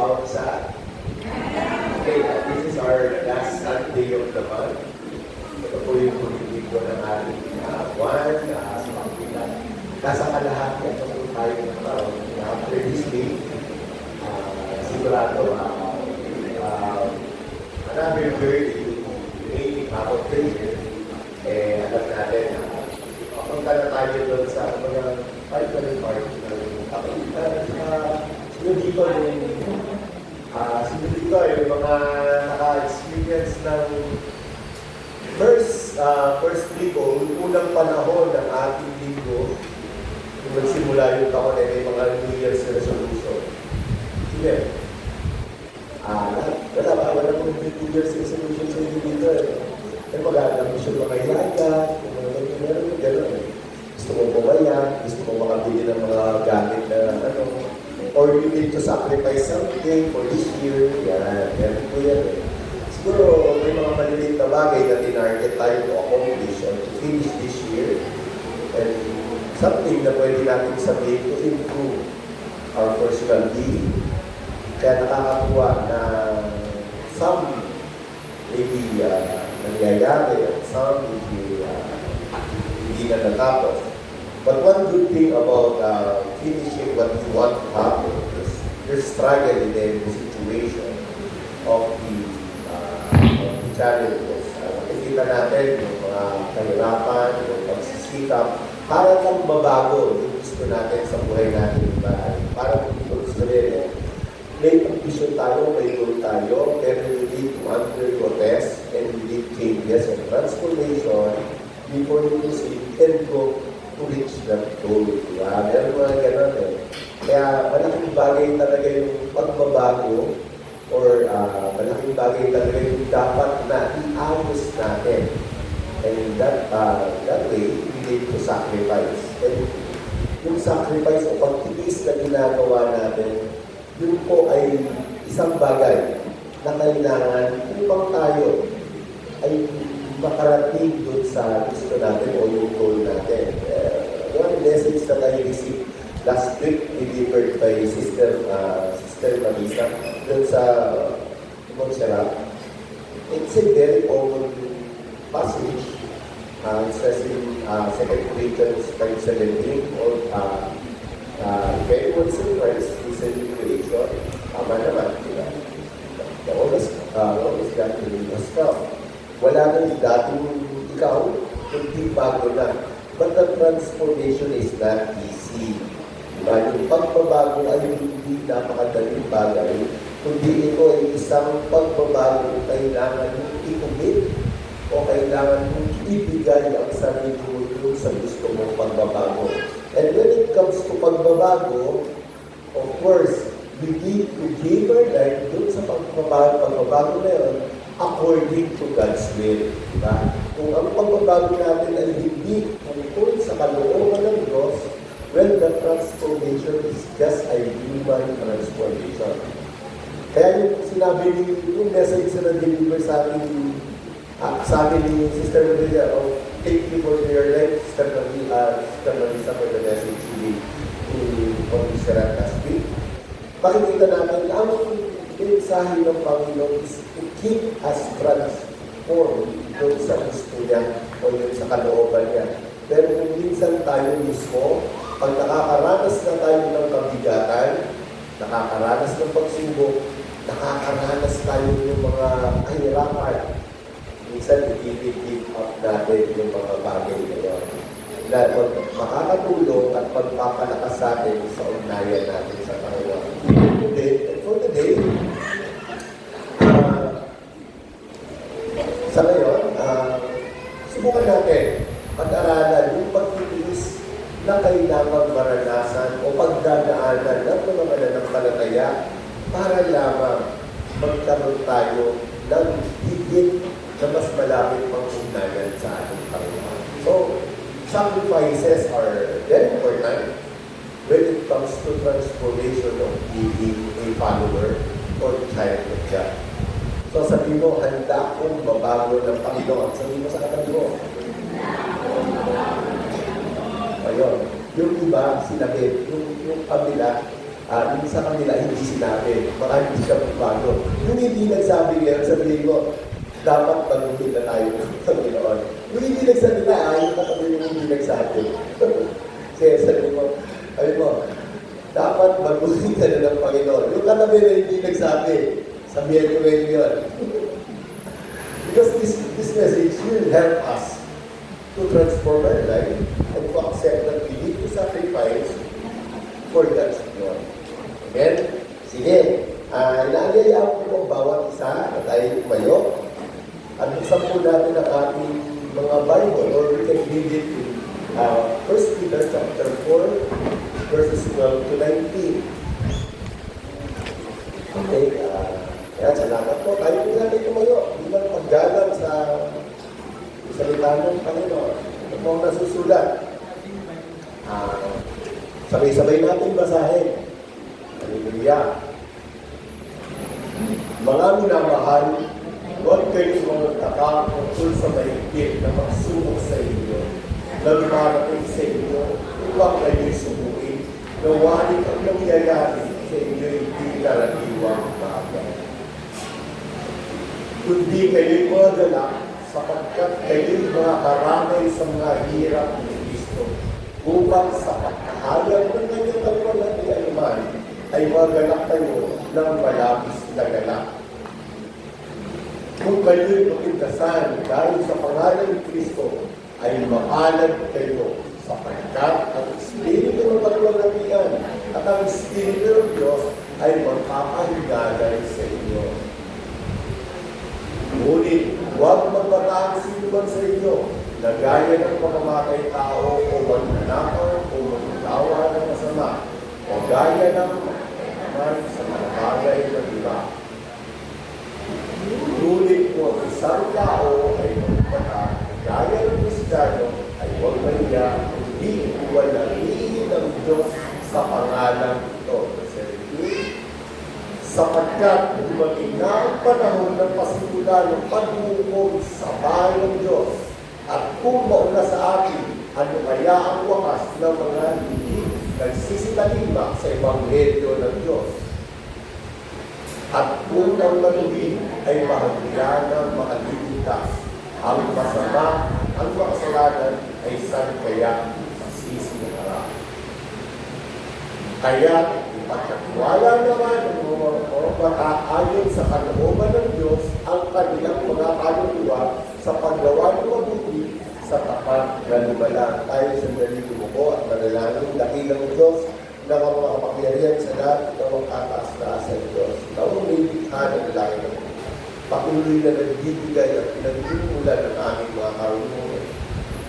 bawat sa. Okay, this is our last Sunday of the month. Ito po yung pag-ibig ko ng ating buwan, sa Pangkila. Nasa kalahati, ito po tayo after this day. Sigurado, another bird, making out of the year. Alam natin, papunta na tayo doon sa mga particular part yung dito yung mga naka-experience ng first linggo, unang panahon ng ating linggo, kung nagsimula yung taon ay may mga New Year's resolution. Sige. Wala pong New Year's resolution sa inyo dito. Eh, mag-aalam mo siya mga yaya, kung ano gano'n. Gusto mo bumaya, gusto mo makabili ng mga gamit na or you need to sacrifice something for this year. Yan po yan. Siguro may mga maliliit na bagay na tinarget tayo to accomplish or to finish this year. And something na pwede natin sabihin to improve our personal being. Kaya nakakakuha na some maybe nangyayari at some hindi na natapos. But one good thing about finishing what you want to happen is your struggle in the situation of the challenges. Makikita natin yung mga kahirapan, yung pagsisikap, para lang mabago yung gusto natin sa buhay natin. Para kung gusto rin may ambition tayo, may goal tayo, pero you need to undergo test and you need changes and transformation before you proceed and go to reach that goal. Meron mga gano'n eh. Kaya malaking bagay talaga yung pagbabago or malaking bagay talaga yung dapat na i-ayos natin. And that way, we need to sacrifice. And yung sacrifice o pagtiis na ginagawa natin, yun po ay isang bagay na kailangan upang tayo ay makarating doon sa gusto natin o yung goal natin. One message that I received last week delivered by Sister Marisa doon sa Montserrat. It's a very common passage. It says in 2 Corinthians 5:17 or if anyone is in Christ, is a new creation. Tama naman, diba? Always got to be yourself. Wala nang dating ikaw, hindi bago na. But the transformation is not easy. Diba? Yung pagbabago ay hindi napakadaling bagay, kundi ito ay isang pagbabago kailangan mong i-commit o kailangan mong ibigay ang sarili mo dun sa gusto mong pagbabago. And when it comes to pagbabago, of course, we need to give our life dun sa pagbabago na yun according to God's will. Diba? Kung ang pagbabago natin ay hindi tungkol sa kalooban ng Diyos, well, the transformation is just a human transformation. Kaya yung sinabi yung message na deliver sa akin ni Sister Maria of Thank you for your life, Sister Marisa, for the message to Montserrat last week. Pakikita namin ang mensahe ng Panginoon is to keep us transformed doon sa gusto niya o yun sa kalooban niya. Pero kung minsan tayo mismo, pag nakakaranas na tayo ng kabigatan, nakakaranas ng pagsubok, nakakaranas tayo ng mga kahirapan, minsan i-give up natin yung mga bagay na yun. Dahil makakatulong at pagpapalakas sa atin sa ugnayan natin sa Panginoon. For today, sa ngayon, subukan natin pag-aralan yung pagtitiis na kailangang maranasan o pagdadaanan ng mga mananampalataya para lamang magkaroon tayo ng higit na mas malapit pang ugnayan sa ating Panginoon. So, sacrifices are very important when it comes to transformation of being a follower or child of God. So, sabi mo, handa akong mabago ng Panginoon. Sabi mo sa katabi mo. Ayun. Yung iba, sinabi, yung kabila, Yung sa kanila, hindi sinabi. Baka hindi siya bago. Yung hindi nagsabi ngayon, sabihin ko, dapat baguhin na tayo ng Panginoon. Yung hindi nagsalita, yung katabi yung hindi nagsabi. Kaya sabi mo, dapat baguhin ka na ng Panginoon. Yung katabi na hindi nagsabi, sabihin ko ngayon yun. Because this message will help us to transform our life and to accept that we need to sacrifice for God's glory. Amen? Sige. Inaagayaan ko po bawat isa na tayo tumayo. At buksan po natin ang ating mga Bible, or we can read it in 1 Peter chapter 4, verses 12 to 19. Okay, kaya salamat po. Tayo po natin tumayo. Hindi lang paggalang sa salita ng Panginoon. Ito po ang nasusulat. Sabay-sabay natin basahin. Hallelujah. Mga minamahal, huwag kayong magtaka tungkol sa mahigpit na magsubok sa inyo, na dumarating sa inyo upang kayo'y subukin, na walit ang nangyayari sa inyo'y hindi karaniwang bagay. Kundi kayo'y magalak sapagkat kayo'y mga karamay sa mga hirap ni Kristo, upang sa pagkahayag ng kanyang kapalagian ay magalak kayo ng malabis na galak. Kung kayo'y makintasan dahil sa pangalan ni Kristo, ay maalad kayo sapagkat ang Espiritu ng paglalagyan at ang Espiritu ng Diyos ay magpapahigalay sa inyo. Ngunit huwag magbataan sino man sa inyo na gaya ng pamamatay tao o magnanakaw o magtawa ng masama o gaya ng naman sa mga bagay ng iba. Ngunit kung isang tao ay magpata, gaya ng Kristiyano ay huwag maniya, hindi iwalahin ng Diyos sa pangalan ito. Sapagkat dumating na ang panahon ng pasimula ng paghukom sa bahay ng Diyos. At kung mauna sa atin, ano kaya ang wakas ng mga hindi nagsisitalima sa Ebanghelyo ng Diyos? At kung ang maluhin ay mahagya ng makaliligtas, ang masama, ang makasalanan ay saan kaya masisiharap? Kaya, ipagkatiwala naman ng mga ayon sa kalooban ng Diyos ang kanilang mga kaluluwa sa paggawa ng mabuti sa tapat na lumala. Tayo sandali lumuko at manalangin, dakilang Diyos na mga kapagyarihan sa lahat ng mga kataas-taas ng Diyos. Ikaw ang may likha ng langit ng Diyos. Patuloy na nagbibigay at pinagdimulan ng aming mga karunungan.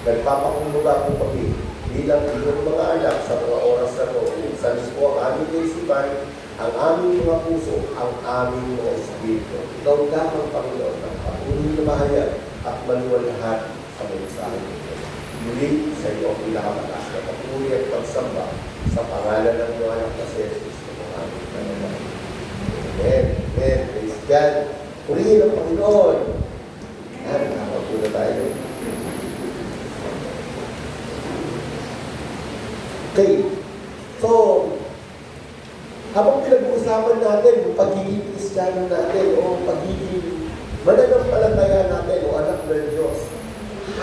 Nagpapakumbaga po kami bilang iyong mga anak sa mga oras na ito. Salis po ang aming kaisipan, ang aming mga puso, ang aming mga espiritu. Ikaw lamang, Panginoon, ang patuloy na mahayag at maluwalhati sa mensahe nito. Muli sa iyo ang pinakamataas na papuri at pagsamba sa pangalan ng mga anak na si Jesus ng aming Panginoon. Amen. Amen. Praise God. Purihin ang Panginoon. Yan, nakapagpuna tayo. Okay. So, habang pinag-uusapan natin yung pagiging Kristiyano natin o pagiging mananampalataya natin o anak ng Diyos,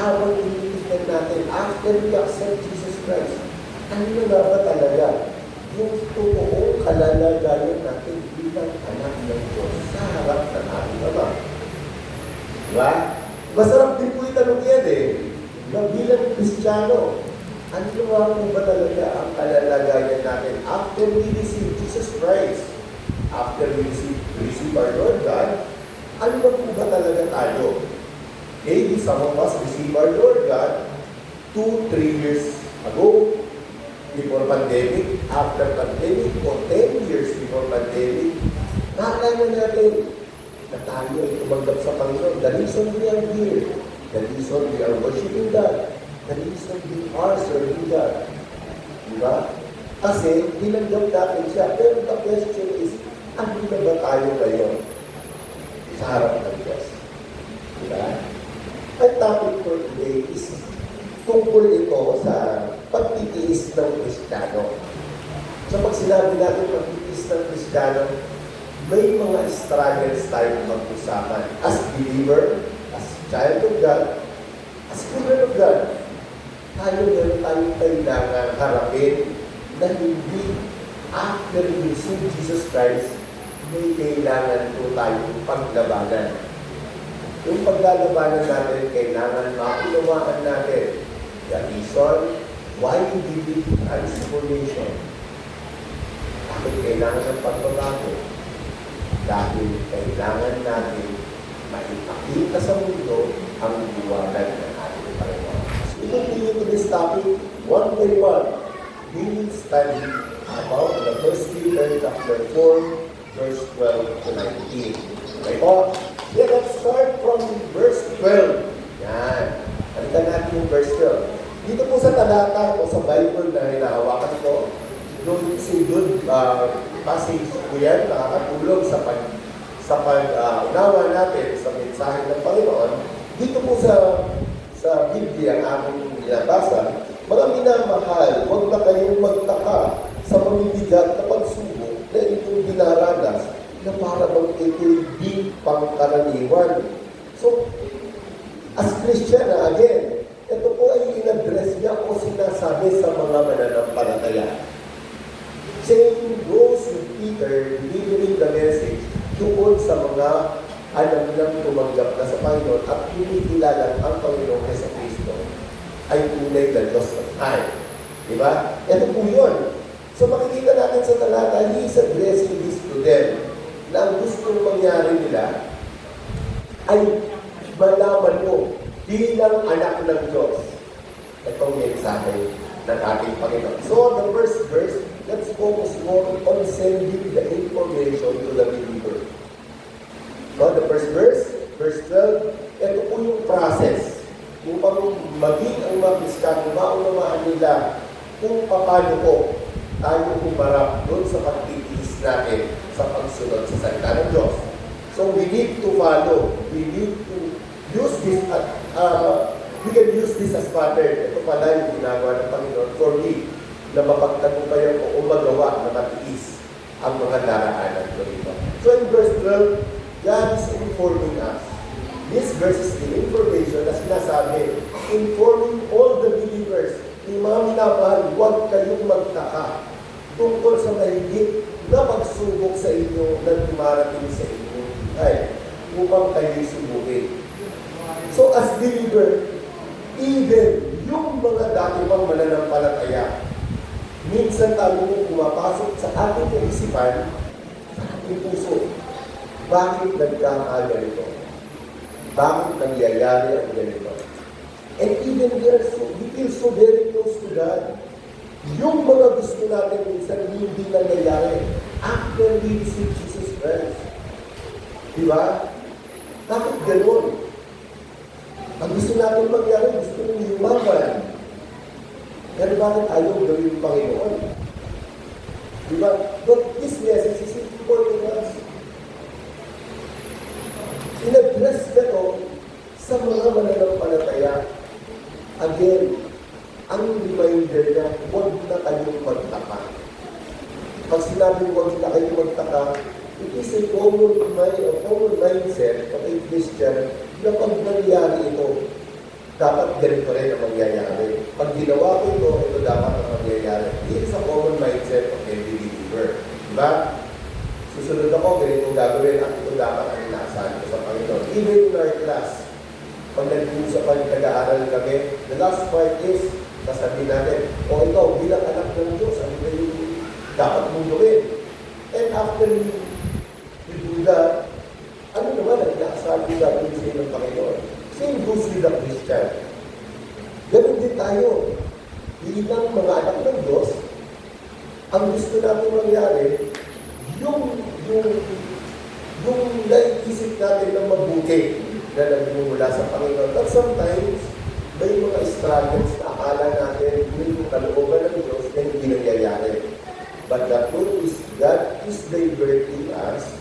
habang tinitignan natin after we accept Jesus Christ, ano na ba talaga yung totoong kalalagayan natin bilang anak ng Diyos sa harap ng ating Ama? Diba? Masarap din po itanong yan na bilang Kristiyano, ano nga po ba talaga ang kalalagayan natin after we receive Jesus Christ? After we receive our Lord God, ano ba po ba talaga tayo? Maybe some of us receive our Lord God 2-3 years ago, before pandemic, after pandemic, or 10 years before pandemic. Nakakala natin na tayo ay tumanggap sa Panginoon. The reason we are here, the reason we are worshiping God, the reason we are serving God. Diba? Kasi, tinanggap natin siya. Pero the question is, ano na ba tayo ngayon sa harap ng Diyos? Diba? Ang topic for today is tungkol ito sa pagtitiis ng Kristiyano. So pag sinabi natin pagtitis ng Kristiyano, may mga struggles tayong mag-usapan. As believer, as child of God, as children of God, meron tayong kailangan harapin na hindi after we receive Jesus Christ, may kailangan po tayong paglabanan. Yung paglalabanan natin, kailangan maunawaan natin the reason why we did transformation. Bakit kailangan ng pagbabago? Dahil kailangan natin maipakita sa mundo ang liwanag ng ating Panginoon. So, continue to this topic, one by one. We will study about the 1 Peter chapter 4, verse 12 to 19. Okay po? Yeah, let's start from verse 12. Yan. Halikan natin yung verse 12. Dito po sa talata o sa Bible na hinahawakan ko, doon si good passage po yan, nakakatulong sa pag-unawa natin sa mensahe ng Panginoon. Dito po sa Biblia ang aking binabasa, mga minamahal, huwag na kayong magtaka sa mabibigat na pagsubok na inyong dinaranas na para bang ito'y di pangkaraniwan. So, as Christian again, ito po ay in-address niya o sinasabi sa mga mananampalataya. Same goes with Peter delivering the message tungkol sa mga alam niyang tumanggap na sa Panginoon at kinikilala ang Panginoon sa Kristo ay tunay na Diyos ng time. Diba? Ito po yun. So makikita natin sa talata, he is addressing this to them na ang gustong mangyari nila ay malaman mo bilang anak ng Diyos itong mensahe ng ating Panginoon. So the first verse, let's focus more on sending the information to the believer. So the first verse, verse 12, ito po yung process upang maging ang mga Kristiyano, maunawaan nila kung paano po tayo humarap doon sa pagtitiis natin sa pagsunod sa salita ng Diyos. So we need to follow. We need to use this we can use this as pattern. Ito pala yung ginagawa ng Panginoon for me na mapagtagumpayan ko o magawa na matiis ang mga daraanan ko dito. So in verse 12, God is informing us. This verse is the information na sinasabi, informing all the believers, yung mga minamahal, huwag kayong magtaka tungkol sa mahigit na pagsubok sa inyo na dumarating sa inyo ay upang kayo'y subukin. So as believer, even yung mga dati pang mananampalataya, minsan tayo pumapasok sa ating kaisipan, sa ating puso. Bakit nagkakaganito? Bakit nangyayari ang ganito? And even we feel so very close to God. Yung mga gusto natin minsan hindi nangyayari after we receive Jesus Christ. Diba? Bakit gano'n? Ang gusto natin mangyari, gusto nyo yumaman. Pero bakit ayaw gawin yung Panginoon? Diba? But this message is important to us. In-address na to sa mga mananampalataya. Again, ang reminder na huwag na kayong magtaka. Pag sinabing huwag na kayong magtaka, it is a common mindset of a Christian na pag nangyari ito, dapat ganito rin ang mangyayari. Pag ginawa ko ito dapat ang mangyayari. It is a common mindset of every believer. Diba? Susunod ako, ganito gagawin at ito dapat ang inaasahan ko sa Panginoon. Even in our class, pag nag-uusapan, nag-aaral kami, the last part is, sasabihin natin, o ikaw, bilang anak ng Diyos, ano ba yung dapat mong gawin? And after you do that, ano naman ang inaasahan ko gagawin sa ng Panginoon? Same goes with the Christian. Ganun din tayo. Bilang mga anak ng Diyos, ang gusto natin mangyari, yung naiisip natin ng mabuti na nagmumula sa Panginoon. But sometimes, may mga struggles na akala natin yung kalooban ng Diyos na hindi nangyayari. But the truth is, God is diverting us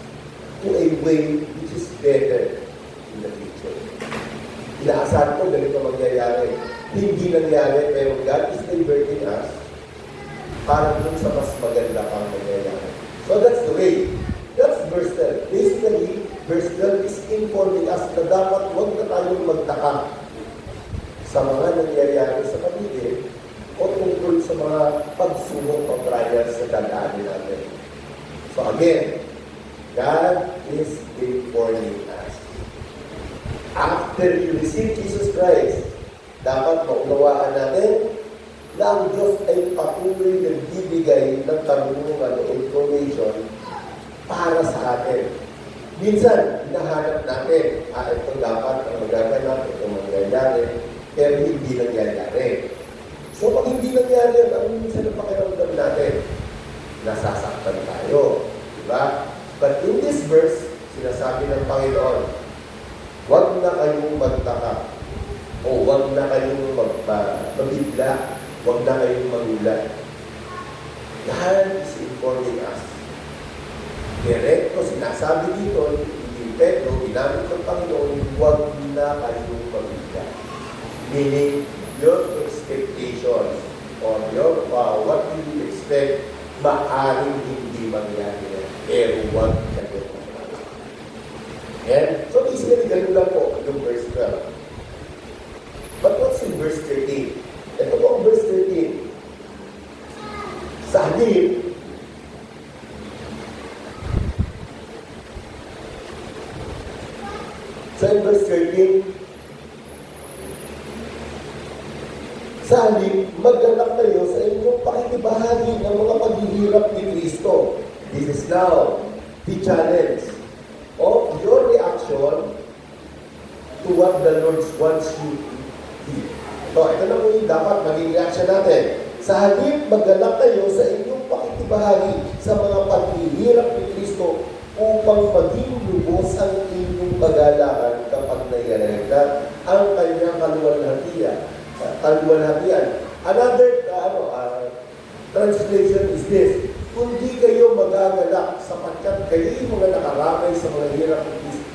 to a way which is better in the future. Inaasahan ko, ganito mangyayari. Hindi nangyari, pero God is diverting us para dun sa mas maganda pang mangyayari. So that's the way. That's verse 12. Basically, verse 12 is informing us na dapat huwag na tayong magtaka sa mga nangyayari sa paligid o tungkol sa mga pagsubok o trials na dadaanin natin. So again, God is informing us. After you receive Jesus Christ, dapat maunawaan natin na ang Diyos ay patuloy nagbibigay ng karunungan o information para sa atin. Minsan, hinahanap natin, ito dapat ang magaganap, ito mangyayari, pero hindi nangyayari. So, pag hindi nangyayari, ang minsan ang pakiramdam natin, nasasaktan tayo. Diba? But in this verse, sinasabi ng Panginoon, huwag na kayong magtaka, o huwag na kayong mabigla, huwag na kayong magulat. God is informing us. Direkto, sinasabi dito, hindi Pedro, ginamit ng Panginoon, huwag na kayong mabigla. Meaning, your expectations or your what you expect, maaaring hindi mangyari. Pero huwag kayong magtaka. And so basically, ganun lang po yung verse 12. But what's in verse 13? Ito po ang verse 13. Sa halip, so in verse 13, sa halip, magganap kayo sa inyong pakikibahagi ng mga paghihirap ni Kristo. This is now the challenge of your reaction to what the Lord wants you to do. So, ito na po yung dapat maging reaction natin. Sa halip, magganap kayo sa inyong pakikibahagi sa mga paghihirap ni Kristo upang maging lubos ang inyong kagalakan kapag naiyaligtan ang kanyang kaluwalhatian. Another translation is this: kundi kayo magagalak sapagkat kayo'y mga nakaramay sa mga hirap ni Kristo.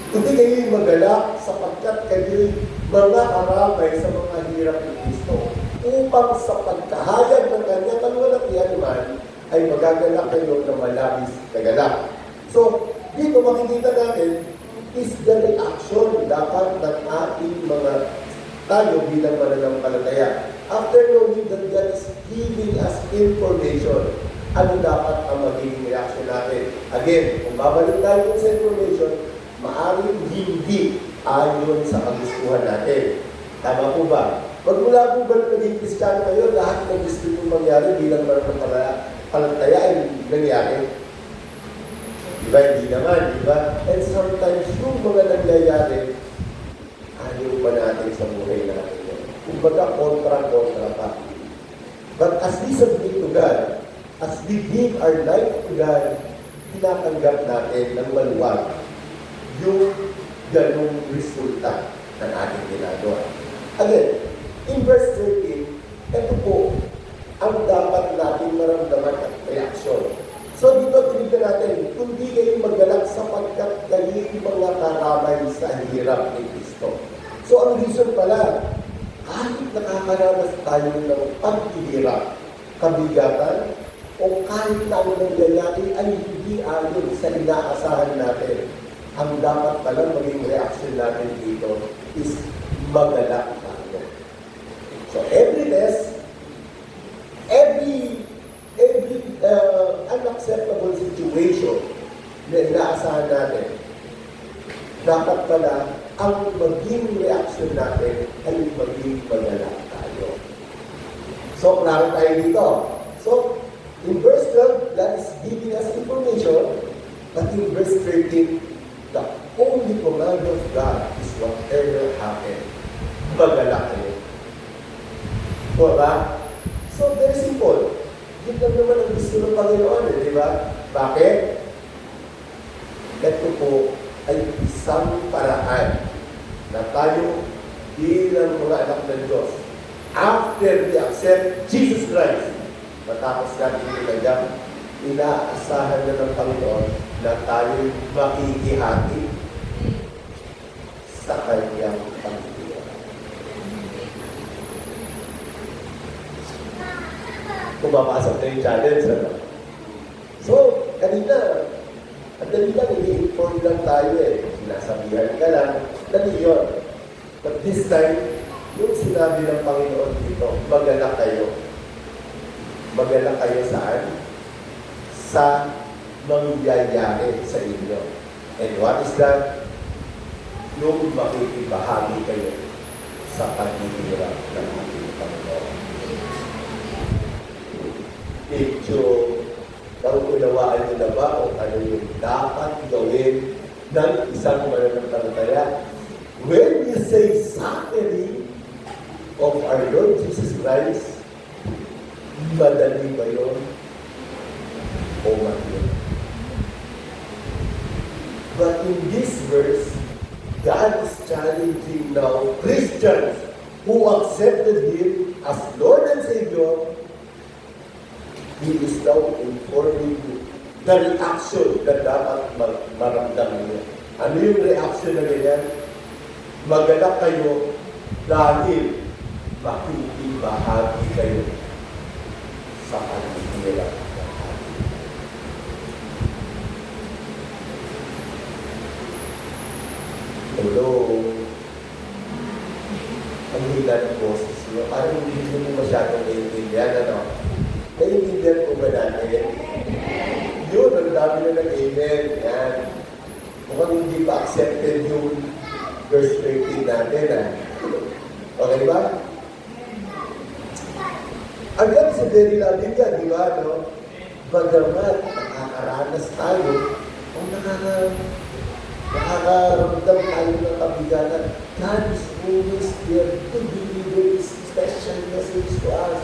Kundi kayo'y magalak sapagkat kayo'y mga karamay sa mga hirap ni Kristo, upang sa pagkahayag ng kanyang kaluwalhatian naman ay magagalak kayo na malabis na galak. So, dito makikita natin is the reaction dapat ng ating mga tayo bilang mananampalataya. After knowing that God is giving us information, ano dapat ang magiging reaction natin? Again, kung babalik tayo sa information, maaaring hindi ayon sa kagustuhan natin. Tama po ba? Pag mula po ba naging Kristiyano kayo, lahat ng gusto nyo mangyari bilang mananampalataya ay nangyari? Diba? Hindi naman, diba? And sometimes yung mga nangyayari, ayaw pa natin sa buhay natin. Kumbaga, kontra-kontra pa. But as we submit to God, as we give our life to God, tinatanggap natin ng maluwag yung ganung resulta ng ating ginagawa. Again, in verse 13, ito po ang dapat natin maramdaman at reaksyon. So dito, tinignan natin, kundi kayo maggalak sapagkat kayo'y mga karamay sa hirap ni Kristo. So ang reason pala, kahit nakakaranas tayo ng paghihirap, kabigatan, o kahit na ang nangyayari ay hindi ayon sa inaasahan natin, ang dapat pala maging reaction natin dito is magalak tayo. So every test, every unacceptable situation na inaasahan natin, dapat pala ang maging reaction natin ay maging magalak tayo. So, klaro tayo dito. So, in verse 12, that is giving us information, but in verse 13, the only command of God is whatever happens, magalak tayo. Diba? So, very simple. Yun lang naman ang gusto ng Panginoon, di ba? Bakit? Ito po ay isang paraan na tayo bilang mga anak ng Diyos, after we accept Jesus Christ, matapos natin talagang inaasahan na ng Panginoon na tayo makikihati sa kanyang pagtitiwala. pumapasok na yung challenge. Ano? So, kanina, ang dali lang, i-inform lang tayo eh. Sinasabihan ka lang, dali yun. But this time, yung sinabi ng Panginoon dito, magalak kayo. Magalak kayo saan? Sa mangyayari sa inyo. And what is that? Yung makikibahagi kayo sa paghihirap ng ating Panginoon. Medyo nauunawaan nyo na ba kung ano yung dapat gawin ng isang mananampalataya? When you say suffering of our Lord Jesus Christ, madali ba yun? O mahirap? But in this verse, God is challenging now Christians who accepted Him as Lord and Savior. He is now informing you the reaction na dapat maramdaman niyo. Ano yung reaction na ganyan? Magalak kayo dahil makikibahagi kayo sa paghihirap. Hello. Ang hila ng boses nyo. Parang hindi mo masyadong naiintindihan, ano? Naiintindihan po ba natin? Yun, ang dami na ng-amen. Yan. Mukhang hindi pa accepted yung verse 13 natin, ha? Okay ba? Hanggang sa very loving ka, di ba, no? Bagamat nakakaranas tayo, o nakakaramdam tayo ng kabigatan, God is always there to deliver His special message to us.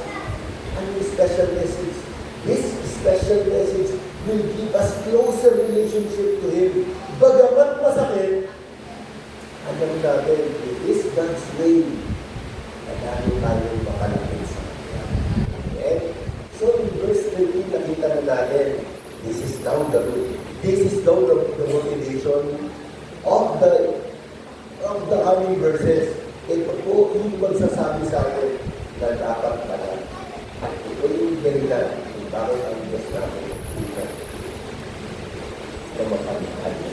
Ano yung special message? This special message will give us closer relationship to Him. Bagamat masakit, alam natin, it is God's way na dahil tayo makalapit sa Kanya. Okay? So in verse 13, nakita na natin, this is now the motivation of the coming verses. Ito po yung magsasabi sa atin na dapat pala. Ito yung ganyan kung bakit ang Diyos namin na mapagkakali.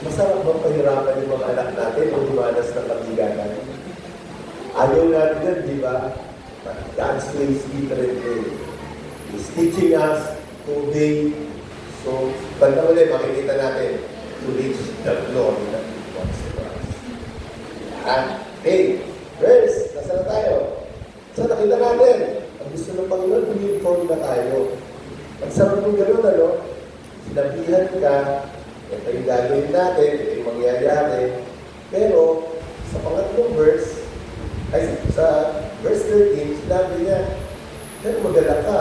Masarap bang pahirapan yung mga anak natin o dumanas ng kabigatan? Ayaw natin yan, di ba? But God's way is different way. He's teaching us to obey. So, banda ulit, makikita natin to reach the glory that He wants for us. Okay, verse, nasa na tayo? So, nakita natin, ang gusto ng Panginoon, i-inform na tayo. Ang sarap ng gano'n, ano? Sinabihan ka, ito yung gagawin natin, ito yung mangyayari. Pero, sa pangatlong verse, ay sa verse 13, sinabi niya, pero magalak ka,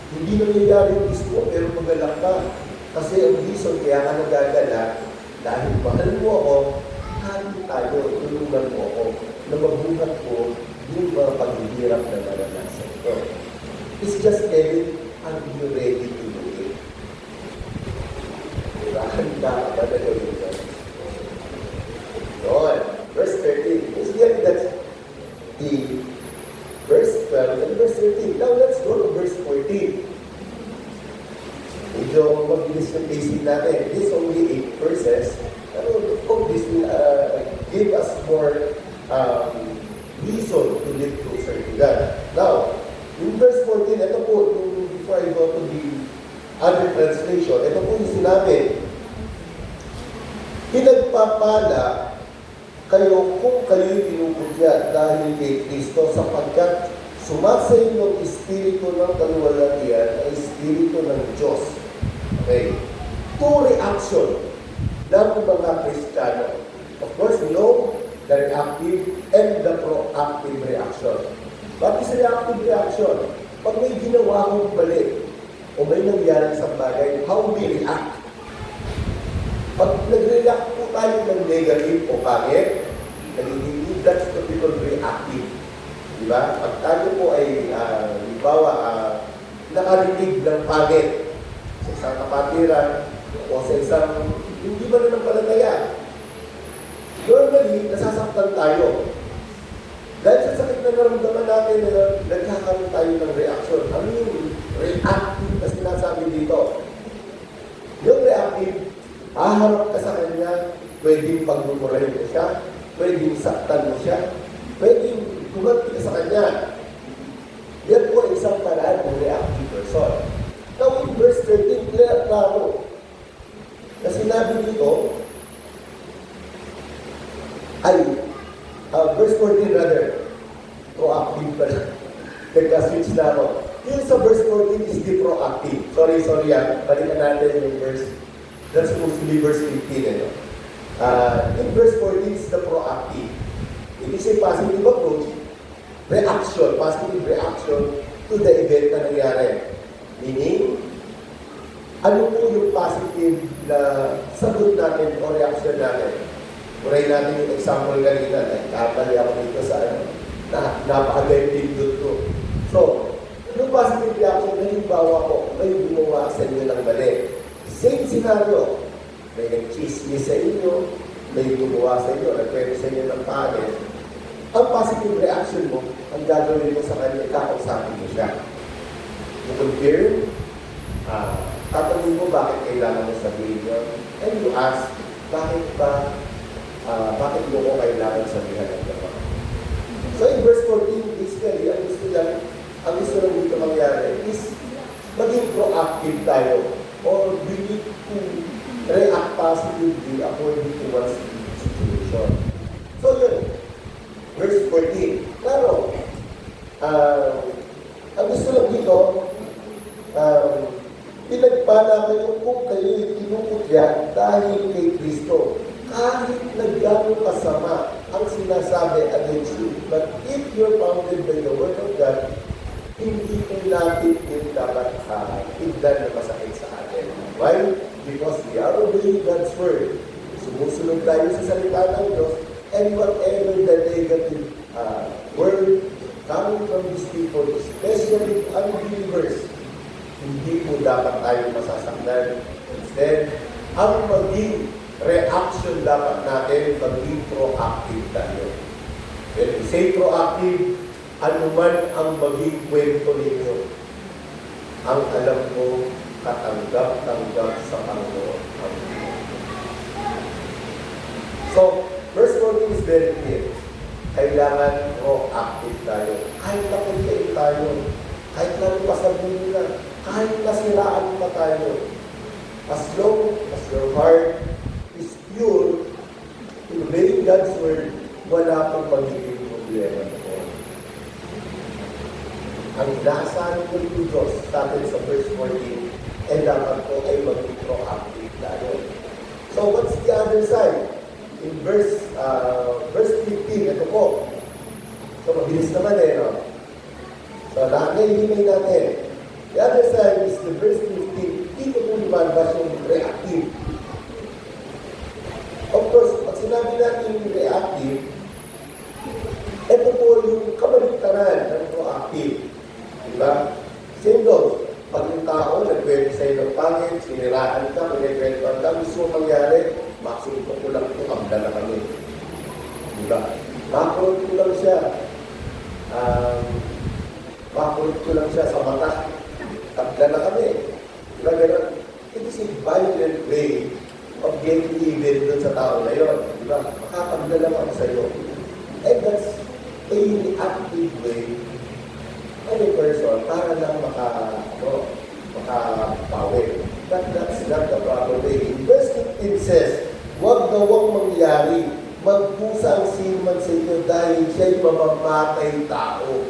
hindi nangyayari yung gusto mo, pero magalak ka. Kasi ang reason kaya ka nagagala, dahil mahal mo ako, hali tayo, tulungan mo ako, na magbuhat ko yung mga paghihirap na naranasan ko. It's just telling, are you ready to do it? Diba? Handa ka ba na gawin ka? Yun. Verse 13. It's like that's the verse 12 and verse 13. Now let's go to verse 14. Medyo mabilis yung pacing natin. This is only 8 verses. Pero hope this will give us more reason to live closer to God. Now, in verse 14, ito po, before I go to the other translation, ito po yung sinabi, pinagpapala kayo kung kayo'y pinuputya dahil kay Kristo sapagkat sumasa inyong espiritu ng kaluwalhatian ay espiritu ng Diyos. Okay. Two reaction ng mga Kristiyano. Of course, we know the reactive and the proactive reaction. What is reactive reaction? Pag may ginawa kong mali o may nangyari sa bagay, how we react? Pag nag-react po tayo ng negative o pangit, nagiging that's the people reactive. Diba? Pag tayo po ay, halimbawa, nakarinig ng pangit sa isang kapatiran o sa isang hindi ba na ng palataya, normally, nasasaktan tayo. Dahil sa sakit na naramdaman natin, nagkakaroon tayo ng reaction. Ano yung reactive na sinasabi dito? Yung reactive, haharap ka sa kanya, pwedeng pagmumurahin mo siya, pwedeng saktan mo siya, pwedeng kumanti ka sa kanya. Yan po isang paraan ng reactive person. Now in verse 13, clear klaro na sinabi dito, verse 14 rather, proactive pala. Nagka-switch na ako. Yung sa verse 14 is the proactive. Sorry, balikan natin yung verse. That's mostly verse 15. In verse 14 is the proactive. It is a positive approach, positive reaction to the event na nangyari. Meaning, ano po yung positive na sagot natin o reaction natin? Puray natin yung example kanina, nakakali ako dito sa napakagayang ko. So, yung positive reaction, halimbawa ko, may gumawa sa inyo ng mali. Same scenario, may nag-chismis sa inyo, may gumawa sa inyo, nagpwede sa inyo ng pangit. Ang positive reaction mo, ang gagawin mo sa kanya, kakausapin mo siya. You confirm, tatanungin mo bakit kailangan mo sabihin yun, and you ask, bakit mo ko kailangan sabihan ng gano'n? So in verse 14, basically, ang gusto lang dito mangyari is maging proactive tayo or we need to react positively according to one's situation. So yun, verse 14. Claro, ang gusto lang dito, pinagpala kayo kung kayo'y tinukutya dahil kay Kristo. Kahit nagano kasama ang sinasabi against you. But if you're founded by the Word of God, hindi po natin yung dapat tignan na masakit sa atin. Why? Because we are obeying God's Word. Sumusunod tayo sa salita ng Diyos, and whatever the negative word coming from these people, especially unbelievers, hindi po dapat tayo masasaktan. Instead, ang maging reaction dapat natin, maging proactive tayo. When we say proactive, anuman ang maging kwento ninyo, ang alam ko, katanggap-tanggap sa Panginoon. So, verse 14 is very clear. Kailangan proactive tayo. Kahit napuntain tayo, kahit nalupasabuhin nila, kahit nasiraan pa tayo, as long as your heart is pure, obeying God's word, wala pang magiging problema po. Ang inaasahan po ng Diyos sa atin sa verse 14, and dapat po ay maging proactive tayo. So what's the other side? In verse 15, ito po. So mabilis naman no? So nakakailingay natin. The other side is the verse 15. Dito po lumalabas yung reactive. Of course, pag sinabi natin yung reactive, ito po yung kabaliktaran ng proactive. Diba? Same goes. Pag yung tao nagpwede sa'yo ng pangit, siniraan ka, pinagpwede ka, gusto mo mangyari, maksulto ko lang ito, kamda na kami. Diba? Makulot ko lang siya. Makulot ko lang siya sa mata. Kamda na kami. Diba gano'n? It is a violent way of getting even doon sa tao na yun. Diba? Makakamda lang ako sa'yo. And that's a reactive way of a person para lang makapawi. But that's not the proper way. In verse 15 says, huwag mangyari, magpusa ang sinuman sa inyo dahil siya'y mamamatay tao.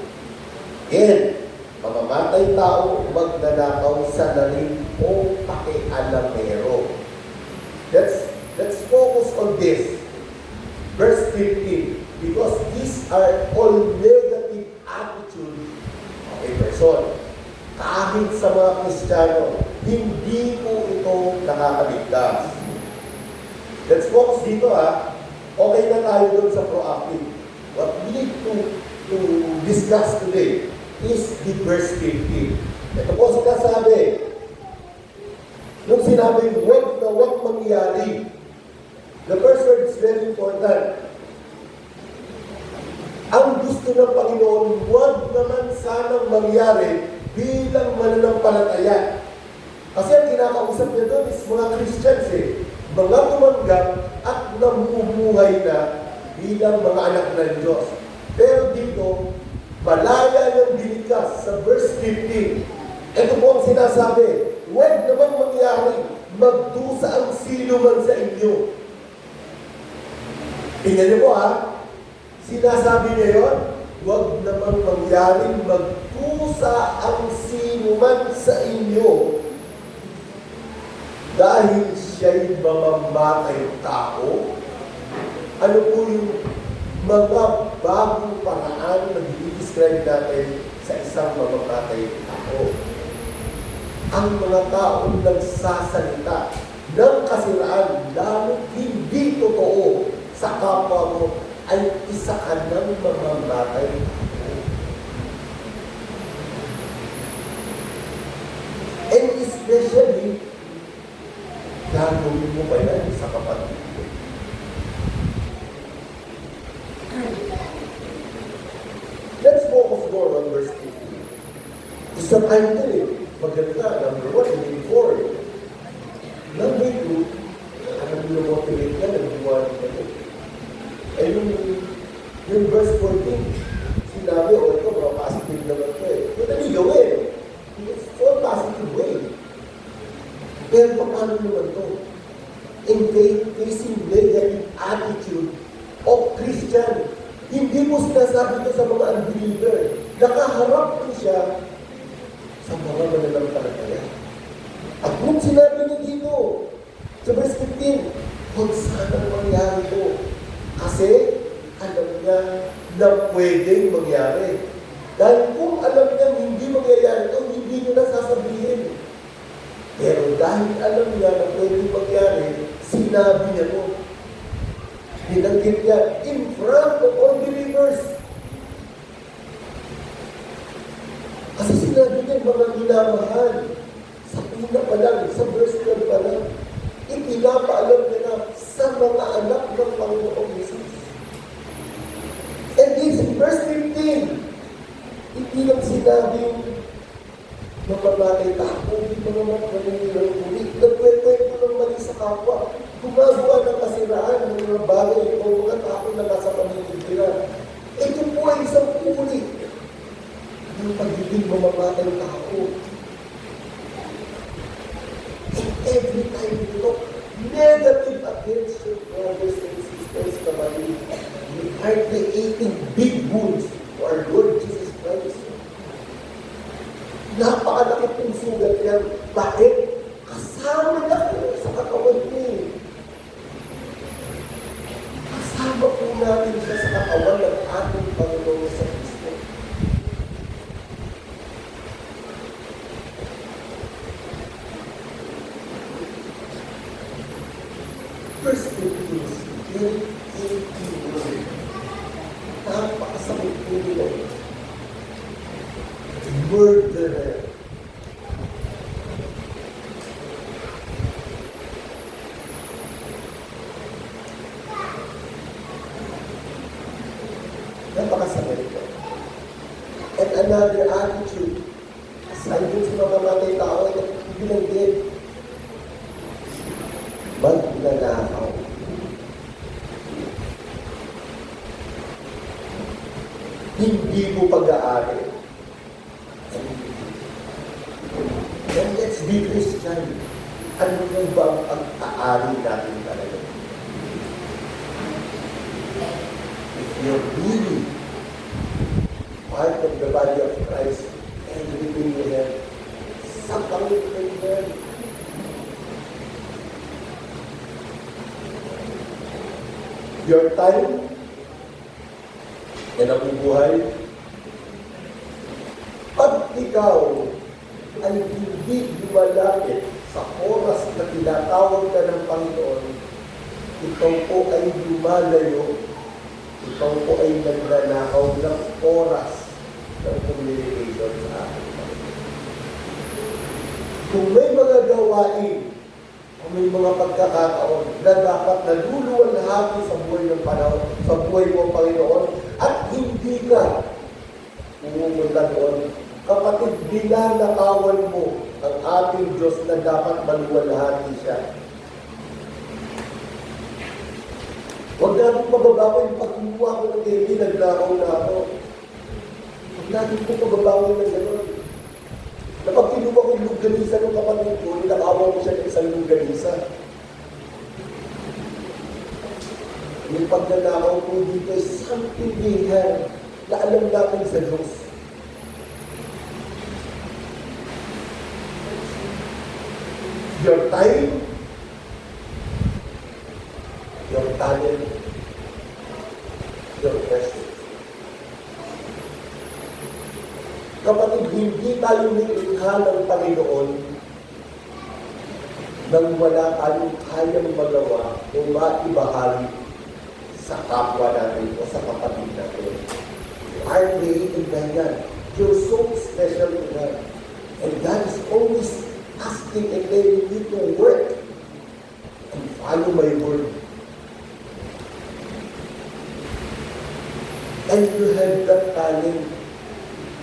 Again, mamamatay tao, magnanakaw sa narin o pakialamero. Let's focus on this. Verse 15. Because these are all negative attitude of a person. Kahit sa mga Kristiyano, hindi po ito nakakaligtas. Let's focus dito Okay na tayo doon sa proactive. What we need to discuss today is the verse 15. Ito po sinasabi. Nung sinabi, huwag mangyari. The first word is very important. Ang gusto gusto ng Panginoon, huwag naman sanang mangyari bilang mananampalataya. Kasi ang kinakausap niya doon is mga Christians mga tumanggap at namumuhay na bilang mga anak ng Diyos. Pero dito, malaya ng binikas sa verse 15. Ito po ang sinasabi, huwag naman mangyari, magdusa ang sino man sa inyo. Tingnan niyo po sinasabi niya yun, huwag naman mangyari, magdusa ang sino man sa inyo dahil siya'y mamamatay tao. Ano po yung mga bagong paraan na i-describe natin sa isang mamamatay tao? Ang mga taong nagsasalita ng kasiraan, lalo hindi totoo sa kapwa mo, ay isa ka ng mamamatay tao. And especially, gagawin mo pa yan sa kapatid mo. Let's focus more on verse 18. Isang time din maganda. Number 1, hindi 4. Number 2, alam mo motivate ka, nag-iwanan ka ito. Ay yung verse 14, sinabi, ito, mga positive naman ito Madali gawin. It's all positive way. Pero paano naman ito? In facing negative attitude of Christian, hindi mo sinasabi ito sa mga unbeliever. Nakaharap ko siya sa mga mananampalataya. At kung sinabi niya dito, sa verse 15, huwag sanang mangyari ito. Kasi alam niya na pwedeng mangyari. Dahil kung alam niya hindi mangyayari ito, hindi niya nasasabihin. Pero dahil alam niya na pwedeng mangyari, sinabi niya ito. Binanggit niya in front of all believers. Kasi sinabi niya, mga minamahal, sa una pa lang, sa verse 12 pa lang, ipinapaalam niya na sa mga anak ng Panginoong Jesus. And this verse 15, hindi lang sinabing mamamatay tao, hindi pa naman maninilang muli. Nagkwento ng mali sa kapwa. Gumagawa ng kasiraan ng mga bagay o mga tao na nasa paligid nila. Ito po ay isang uli ng pagiging mamamatay tao. And every time you look negative against your brothers and sisters, we are creating big wounds to our Lord Jesus Christ. Napakalaki pong sugat yan. Bakit? Kasama na po sa katawan niya. Kasama po natin siya sa katawan ng ating Panginoon sa Kristo. Verse 15 is very word. Napakasakit po nila. Murderer. Napakasakit po. And another attitude, aside dun sa mga matay tao, ay binanggit, magnanakaw. Hindi mo pag-aari. And let's be Christian. Ano nang ba ang pag-aari natin talaga? If you're really part of the body of Christ, everything you have, sa Panginoon, your time na nabubuhay, pag ikaw ay hindi lumalapit sa oras na tinatawag ka ng Panginoon, ikaw po ay lumalayo, ikaw po ay nagnanakaw ng oras ng communication sa ating Panginoon. Kung may mga gawain, kung may mga pagkakataon na dapat naluluwalhati sa buhay ng panahon, sa buhay mo, Panginoon, at hindi ka pumunta doon, kapatid, binanakawan mo ang ating Diyos na dapat maluwalhati siya. Huwag natin mababawi yung pagkumuha ko ng TV, naglakaw na ako. Huwag natin po mababawi ng gano'n. Kapag kinuha ko yung longganisa ng kapatid ko, nilakawan ko siya ng isang longganisa. Yung pagnanakaw ko dito is something bigger na alam natin sa Diyos. Your time, your talent, your precious. Kapatid, hindi tayo nilikha ng Panginoon nang wala tayong kayang magawa o maibahagi sa kapwa natin o sa kapatid natin. You are created by God. You're so special to God. And God is always asking and telling you to work and follow my word. And you have that talent.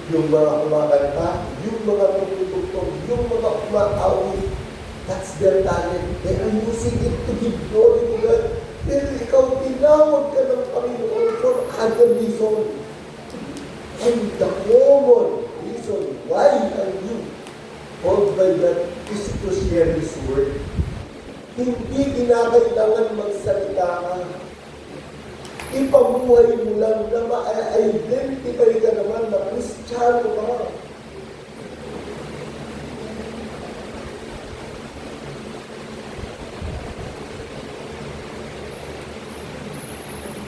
Yung mga kumakanta, yung mga tumutugtog, yung mga kumakawin, that's their talent. They are using it to give glory to God. Pero ikaw, tinawag ka ng Panginoon for other reason. And the common reason why are you called by God is to share His word. Hindi kinakailangan magsalita ka. Ipamuhay mo lang na ma-identify ka naman na Kristiyano ka.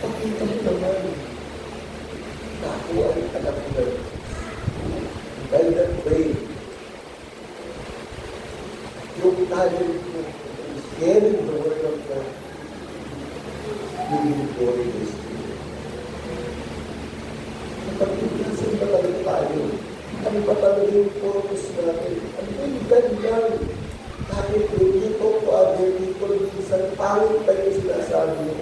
Pakita mo naman na ako ay anak ko na by that way. Yung talent ko is sharing the word of God. Giving glory to His Spirit. Kapag nasan ba talaga tayo? Ano ba talaga yung purpose natin? Ano ba yung ganyan? Kahit when you talk to other people, minsan pangit pa yung sinasabi mo.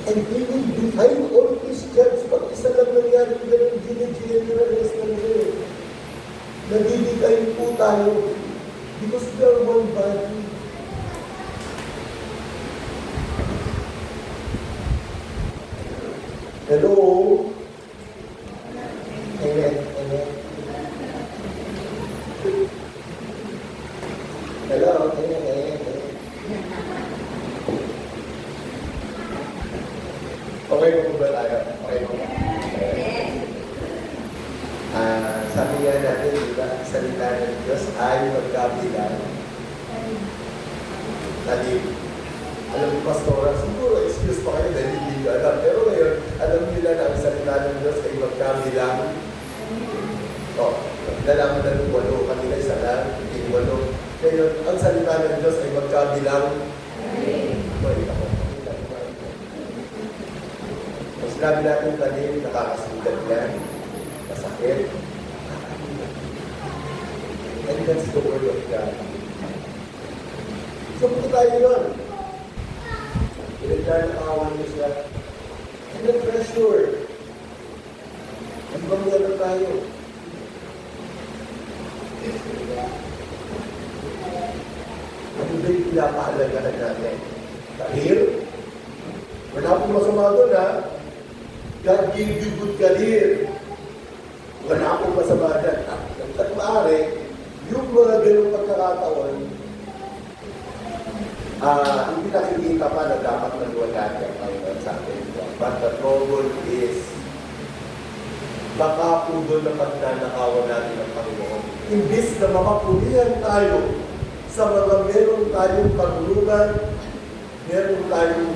And we will define all Christians. Pag isa lang nangyari, ganun gine-generalize na nila. Nagigikain po tayo. Because we are one body. Hello? Amen. Amen. Hello? Amen. Amen. Okay mo ba tayo? Okay mo ba? Sabi nga natin, di ba, salita ng Diyos ay magkabilang. Sabi, alam mo, Pastora, siguro excuse pa kayo dahil hindi nyo alam. Pero ngayon, alam nila na ang salita ng Diyos ay magkabilang. O, nalaman na ng 8 kanila, isa lang, 8. Ngayon, ang salita ng Diyos ay magkabilang. Balik ako. Mas sinabi natin kanil, nakakasugat yan, masakit. And that's the word of God. So, punta tayo nun. Pinagdaan niyo siya. And the treasure. Ano bang meron tayo? Ano ba yung pinapahalagahan natin? Career? Wala pong masama doon, ha? God gave you good career. Wala pong masama doon. At maaari, yung mga ganong pagkakataon, hindi nakikita pa na dapat nagwalati ang Panginoon sa atin. But the trouble is, baka po doon na pagnanakawan natin ang Panginoon. Imbis na makapulihan tayo sa mga meron tayong karunungan, meron tayong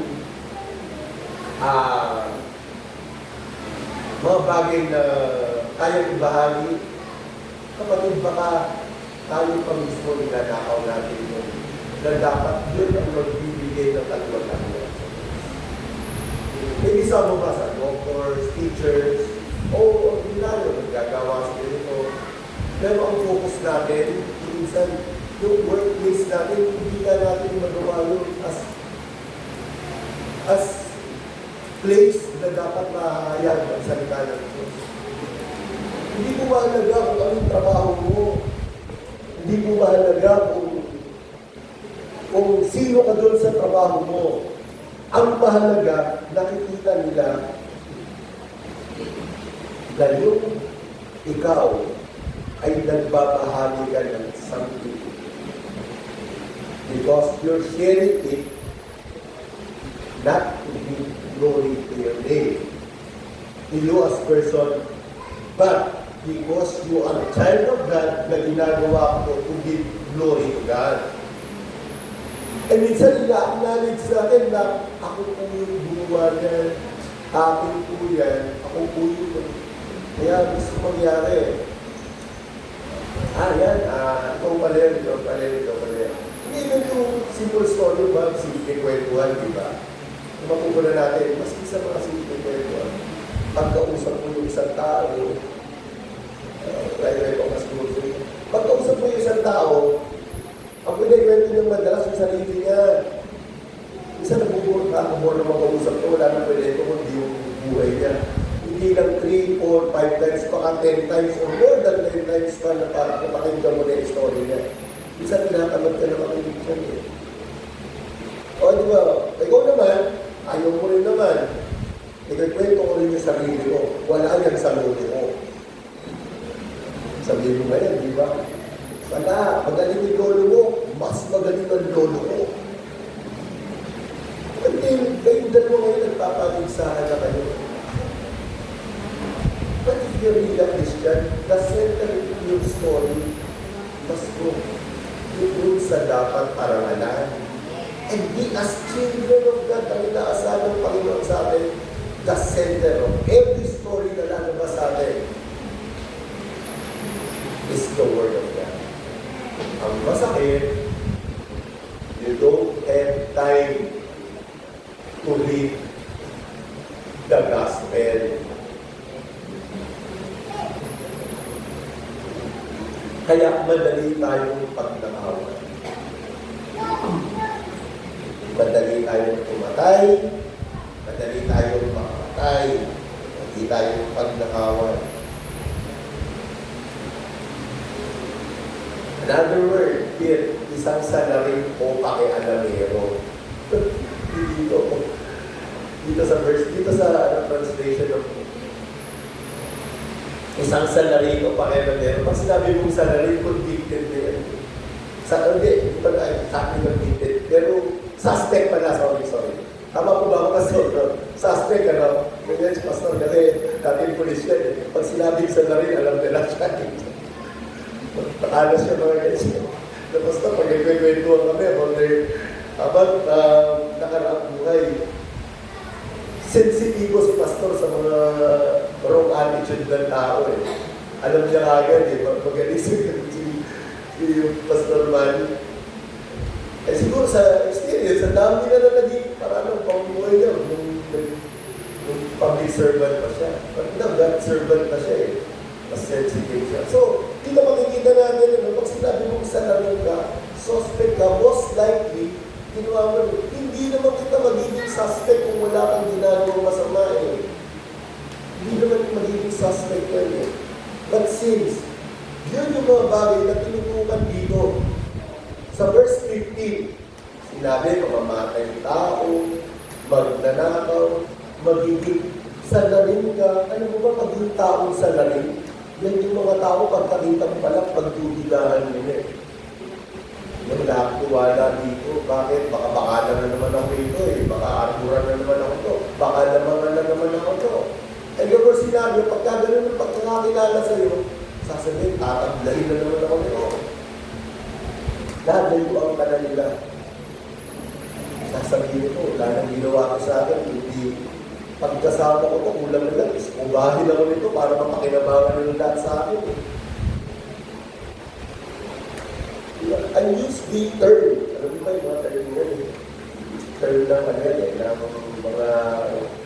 mga bagay na kayang ibahagi, kapatid, baka tayo pa mismo nilalakaw natin yun na dapat yun ang magbibigay ng kalwal-kalwal. Maybe some of us are doctors, teachers, o ordinaryo, naggagawa sa ganito. Pero ang focus natin, minsan, yung workplace natin, hindi na natin magawa yun as as place na dapat mahahayag ang salita ng Diyos. Hindi po mahalaga kung anong trabaho mo. Hindi po mahalaga kung sino ka doon sa trabaho mo. Ang mahalaga, nakikita nila na yung ikaw ay nagbabahagi ka ng something. Because you're sharing it not to give glory to your name, to you as person, but because you are a child of God na ginagawa ko to give glory to God. And minsan ina-acknowledge natin na ako po yung gumawa niyan, akin po yan, ako po yung kaya gusto mangyari. Ito pala yan, ito pala yan, ito pala yan. Hindi naman yung simple story ba, simple kwentuhan, di ba? Kung mapupunan natin, mas isa mga simple kwentuhan. Pagkausap mo yung isang tao, pagkausap mo yung isang tao, ang pinakwento niyang madalas yung sarili niya. Isa nabubur na makausap ko, wala nang pwede ko kundi yung buhay niya. Hindi lang 3, 4, 5 times, baka 10 times or more than 10 times pa na parang napakinggan mo na yung story niya. Isa tinatamad ka na makinig siya niya. O di ba, ikaw naman, ayaw mo rin naman. Nagkwento ko rin yung sarili ko. Wala yan sa lolo ko. Sabihin mo ngayon, di ba? Wala, magaling yung lolo mo, mas magaling ang lolo ko. Hindi, kayong dalawa ngayon nagpapaligsahan na kayo. But if you're really a Christian, the center of your story must go doon sa dapat parangalan. And we as children of God, ang inaasahan ng Panginoon sa atin, the center of every story na lalabas sa atin is the Word of God. Ang masakit, you don't have time to read the gospel. Kaya madali tayong pagnakawan. Madali tayong tumatay, madali tayong makatay, hindi tayong pagnakawan. Another word, here, isang salarin o pakialamero. Dito sa verse, dito sa translation of isang salarin o pakialamero. Pag sinabi mong salarin, convicted na yan. Hindi pala, sabi convicted. Pero, suspect pala, sorry. Tama po ba ako kasi, suspect, ganyan si Pastor, kasi dating polis yan. Pag sinabing salarin, alam nila siya. Nakalas siya mga ganyan. Tapos na, pag nagkwekwentuhan kami about nakaraang buhay, sensitibo si Pastor sa mga wrong attitude ng tao eh. Alam niya agad eh, magaling si Pastor Manny. Eh siguro sa experience, ang dami na naging parang pamumuhay niya nung public servant pa siya. But now, God servant na siya eh. Mas sensitive siya. So, dito makikita natin, pag sinabi mong salarin ka, suspect ka, most likely, ginawa mo, hindi naman kita magiging suspect kung wala kang ginagawa masama eh. Hindi naman magiging suspect yan eh. But since, yun yung mga bagay na tinutukan dito. Sa verse 15, sinabi, mamamatay ng tao, magnanakaw, magiging salarin ka. Ano mo ba maging taong salarin? Yan yung mga tao pagkakita mo pala, pagtudigahan nila eh. Yung nakaktiwala dito, bakit? Baka bakalan na naman ako ito eh. Baka arburan na naman ako to. Baka lamangan na naman ako to. And yung sinabi, pagka ganun yung pagkakakilala sa'yo, sasabihin, tatablahin na naman ako nito. Layuan ka na nila. Sasabihin ko, wala nang ginawa ko sa akin, hindi pagkasama ko ito, kulang na lang, ubahin ako nito para mapakinabangan ng lahat sa akin. Unused the term. Alam mo ba yung mga term yan? Term lang ano yan, ng mga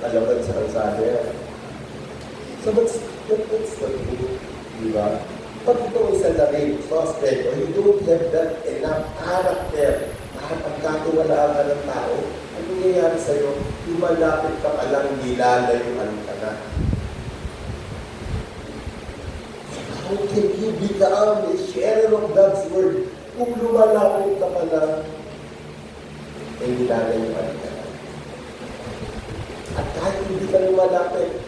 kalaban sa kalsada yan. So that's the truth, di ba? Pag ito ay salarin, suspect, or you don't have that enough character, pagkatuwalaan ka ng tao, ang nangyayari sa'yo, lumalapit ka pa lang, nilalayuan ka na. How can you become a sharer of God's Word kung lumalapit ka pa lang, ay nilalayuan ka na? At kahit hindi ka lumalapit,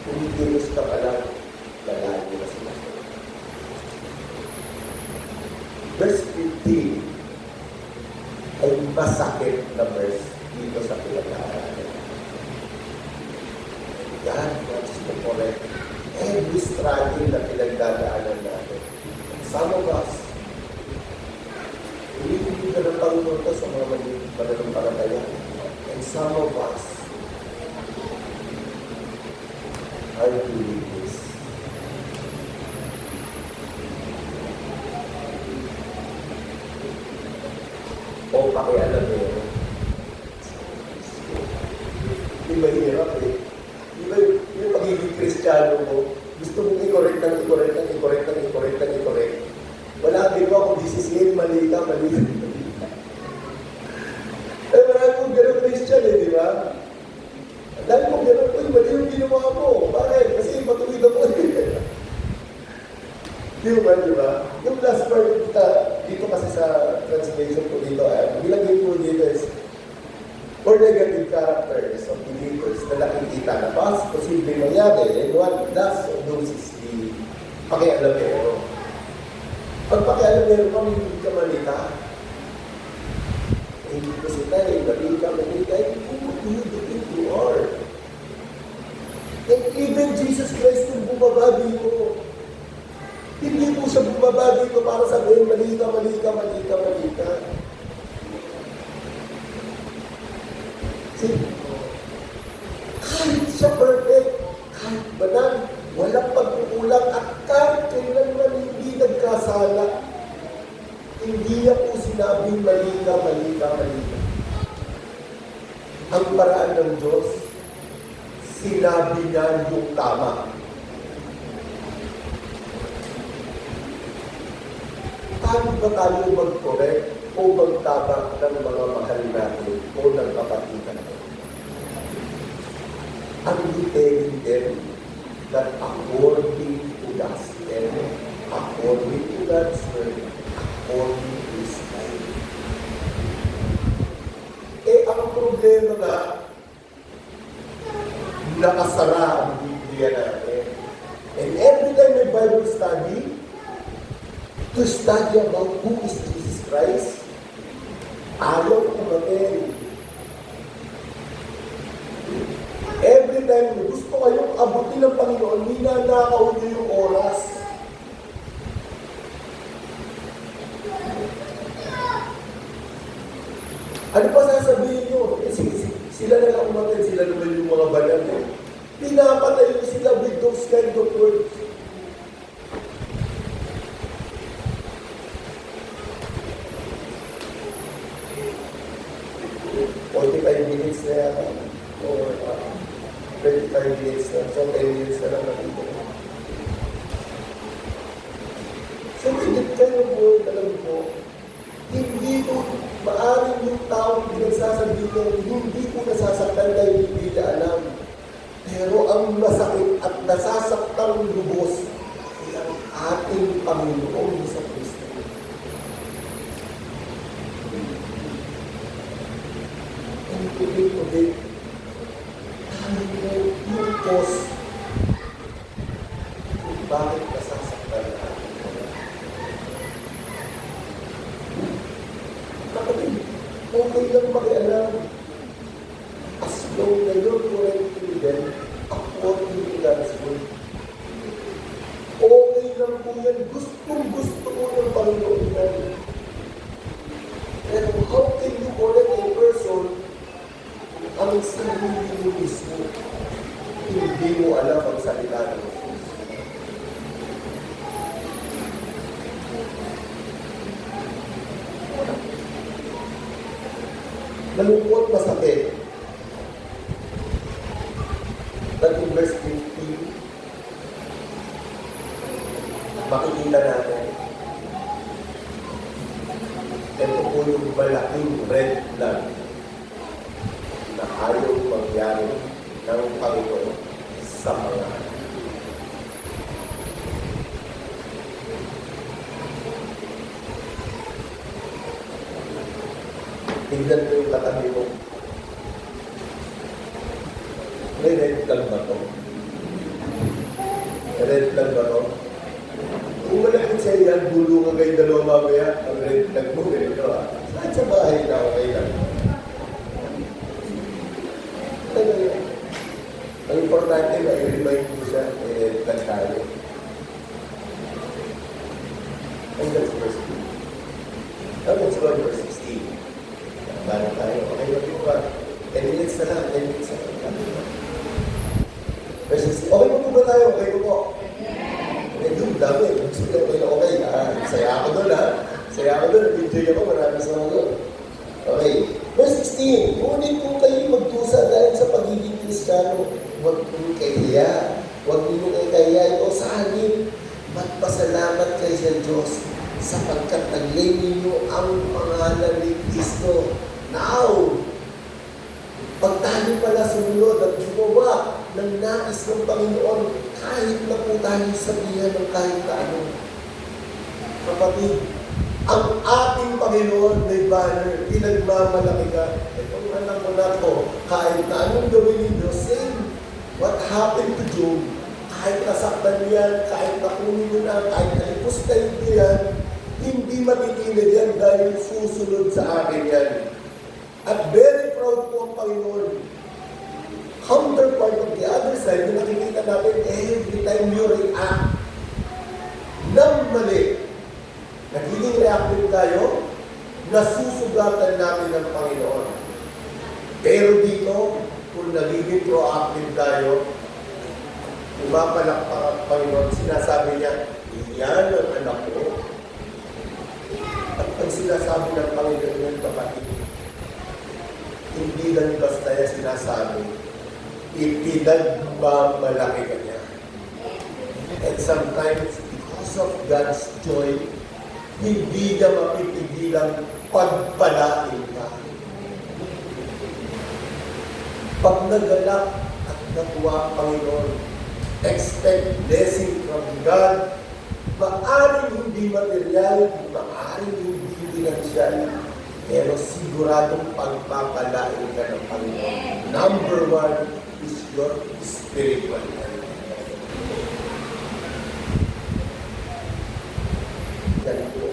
kumikilos ka pa lang, lalayo na sila. Verse 15 ay masakit na verse dito sa pinag-aaralan. God wants to correct every struggle na pinagdadaanan natin. Some of us, hindi ka ng Panginoon to sa mga mananampalataya. And some of us are doing this. O pakialam mo, di ba hirap eh? Di ba yung pagiging Kristiyano mo, gusto mong i-correct. Wala din ba kung disisihin, mali ka. Eh, marami kong gano'ng Christian eh, di ba? Dahil kong gano'n, mali yung ginawa mo. Bakit? Kasi matuwid ako eh. Di ba? Yung last part dito kasi sa translation ko dito, nilagay ko dito is for negative characters of believers na nakikita na pas, posibleng mangyari, and one last of those is the pakialamero. Pag pakialamero kami, hindi ka malita. Hindi ko sila mali ka, who do you think you are? And even Jesus Christ kung bumaba dito, hindi po siya bumaba dito para sabihin, mali ka. See, kahit siya perfect, kahit banal, walang pagkukulang, at kahit kailanman hindi nagkasala, hindi niya po sinabing mali ka. Ang paraan ng Diyos, sinabi niya yung tama. Paano ba tayo mag-correct o magtabak ng mga mahal natin o ng kapatid natin? Are we telling them that according to gospel, according to God's word, according to His time? Eh, ang problema na nakasara ang Biblia natin. And every time may Bible study, to study about who is Jesus Christ, ayaw kumatin. Every time gusto kayong abutin ng Panginoon, ninanakaw niyo yung oras. Ano pa sasabihin nyo? Sila na lang umatin, sila naman yung mga banal. Pinapatay nyo sila with those kind of words. 45 minutes na yata. Or 25 minutes na. So 10 minutes na lang nakita. So with that kind of word, alam ko, hindi ko maaring yung taong pinagsasabihin, hindi ko nasasaktan dahil hindi na alam. Pero ang masakit at nasasaktang lubos ay ang ating Panginoon sa Kristo. And today, tayo yung cause kung bakit nasasaktan na ating Panginoon. Kapatid, okay lang makialam. As long na you're correcting them according to God's word. Okay lang po yan. Gustong-gusto mo ng Panginoon yan. And how can you correct a person ang sarili mo mismo? Hindi mo alam ang salita ng Diyos. Malungkot masakit. That in verse 15, makikita natin, ito po yung malaking red flag ayaw magyari ng Panginoon sa mga anak. Tingnan mo yung katabi mo. May red flag ba to? Red flag ba to? Kung malapit sa iyan, gulo nga kayo dalawa mamaya, ang red flag mo, ganito ah. Saan sa bahay na okay lang? Ang importante na i-remind mo siya, may red flag tayo. And that's verse 2. Now let's go to verse 16. Bago tayo, okay ba ito ba? 10 minutes na lang, 10 minutes na lang. Verse 16, okay po ba tayo? Okay po po. Yung dami, gusto ko na okay. Saya ako doon ha. Saya ako doon, enjoy ako, maraming sa mga doon. Okay. Verse 16, ngunit kung kayo magdusa dahil sa pagiging Kristiyano, huwag niyong kahiya. Huwag niyong kahiya ito sa halip. Magpasalamat kayo sa Diyos sapagkat naglay ninyo ang pangalan ni Kristo. Now, pag tayo pala sumunod at gumawa ng nais ng Panginoon, kahit na po tayo sabihan ng kahit na ano. Kapatid, ang ating Panginoon may banner, pinagmamalaki ka. Itong anak mo na to, kahit na anong gawin ninyo, same. What happened to Job? Kahit nasaktan yan, kahit nakunin mo na, kahit nalipos kayo yan, hindi matitinag yan dahil susunod sa akin yan. At very proud po ang Panginoon. Counterpart of the other side, yung nakikita natin, every time you react ng mali, nagiging reactive tayo, nasusugatan namin ng Panginoon. Pero dito, kung nagiging proactive tayo, umapalakpak ang Panginoon, sinasabi niya, iyan ang anak ko. At pag sinasabi ng Panginoon ng kapatid, hindi lang basta yan sinasabi, ipinagmamalaki ka niya. And sometimes, because of God's joy, hindi niya mapipigilang pagpalain ka. Pag nagalak at natuwa ang Panginoon, expect blessing from God. Maaring hindi material, maaring hindi financial, pero siguradong pagpapalain ka ng Panginoon. Number one is your spiritual life. Yan po.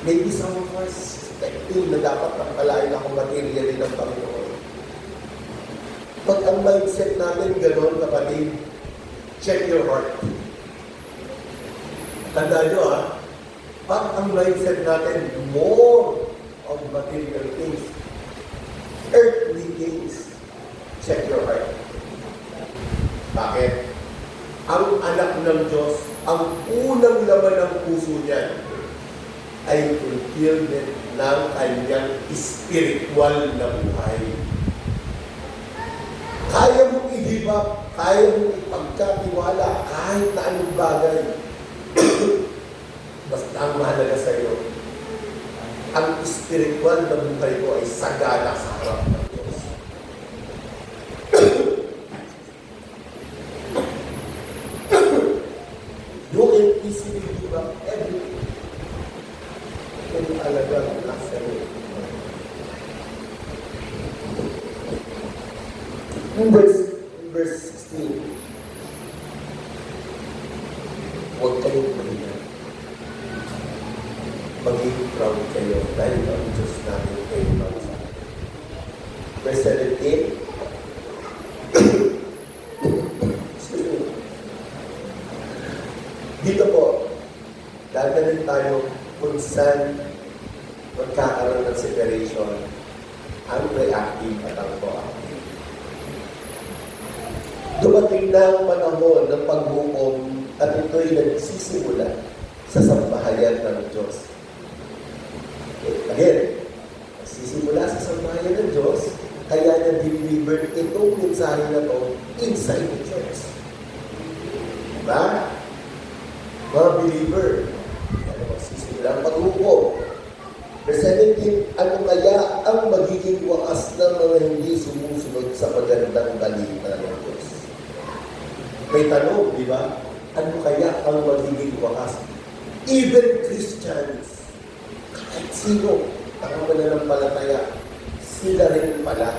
Maybe some of us expecting na dapat pagpalain ako materially ng Panginoon. Pag ang mindset natin gano'n, kapatid, check your heart. Tandaan nyo pag ang mindset natin more of material things, earthly things, check your heart. Bakit? Ang anak ng Diyos, ang unang laman ng puso niya ay fulfillment ng kanyang spiritual na buhay. Kaya mong i-give up, kaya mong ipagkatiwala kahit na anong bagay. Basta ang mahalaga sa iyo, ang spiritual na buhay ko ay sagana sa harap ng Diyos. You can easily give up everything. Kung talagang nasa iyo. Verse 16. Huwag kayong mahiya. Magiging proud kayo dahil ang Diyos natin kayo proud sa atin. Verse 17. Dito po, dadaling tayo kung saan magkakaroon ng separation ang reactive at ang proactive. Dumating na ang panahon ng paghukom at ito'y nagsisimula sa sambahayan ng Diyos. Again, nagsisimula sa sambahayan ng Diyos, kaya na-deliver itong mensahe na to inside the church. Diba? Mga believer, kaya magsisimula ang paghukom. Verse 17, ano kaya ang magiging wakas ng mga hindi sumusunod sa magandang balita ng Diyos? May tanong, di ba? Ano kaya ang magiging wakas? Even Christians, kahit sino, ang mananampalataya, sila rin pala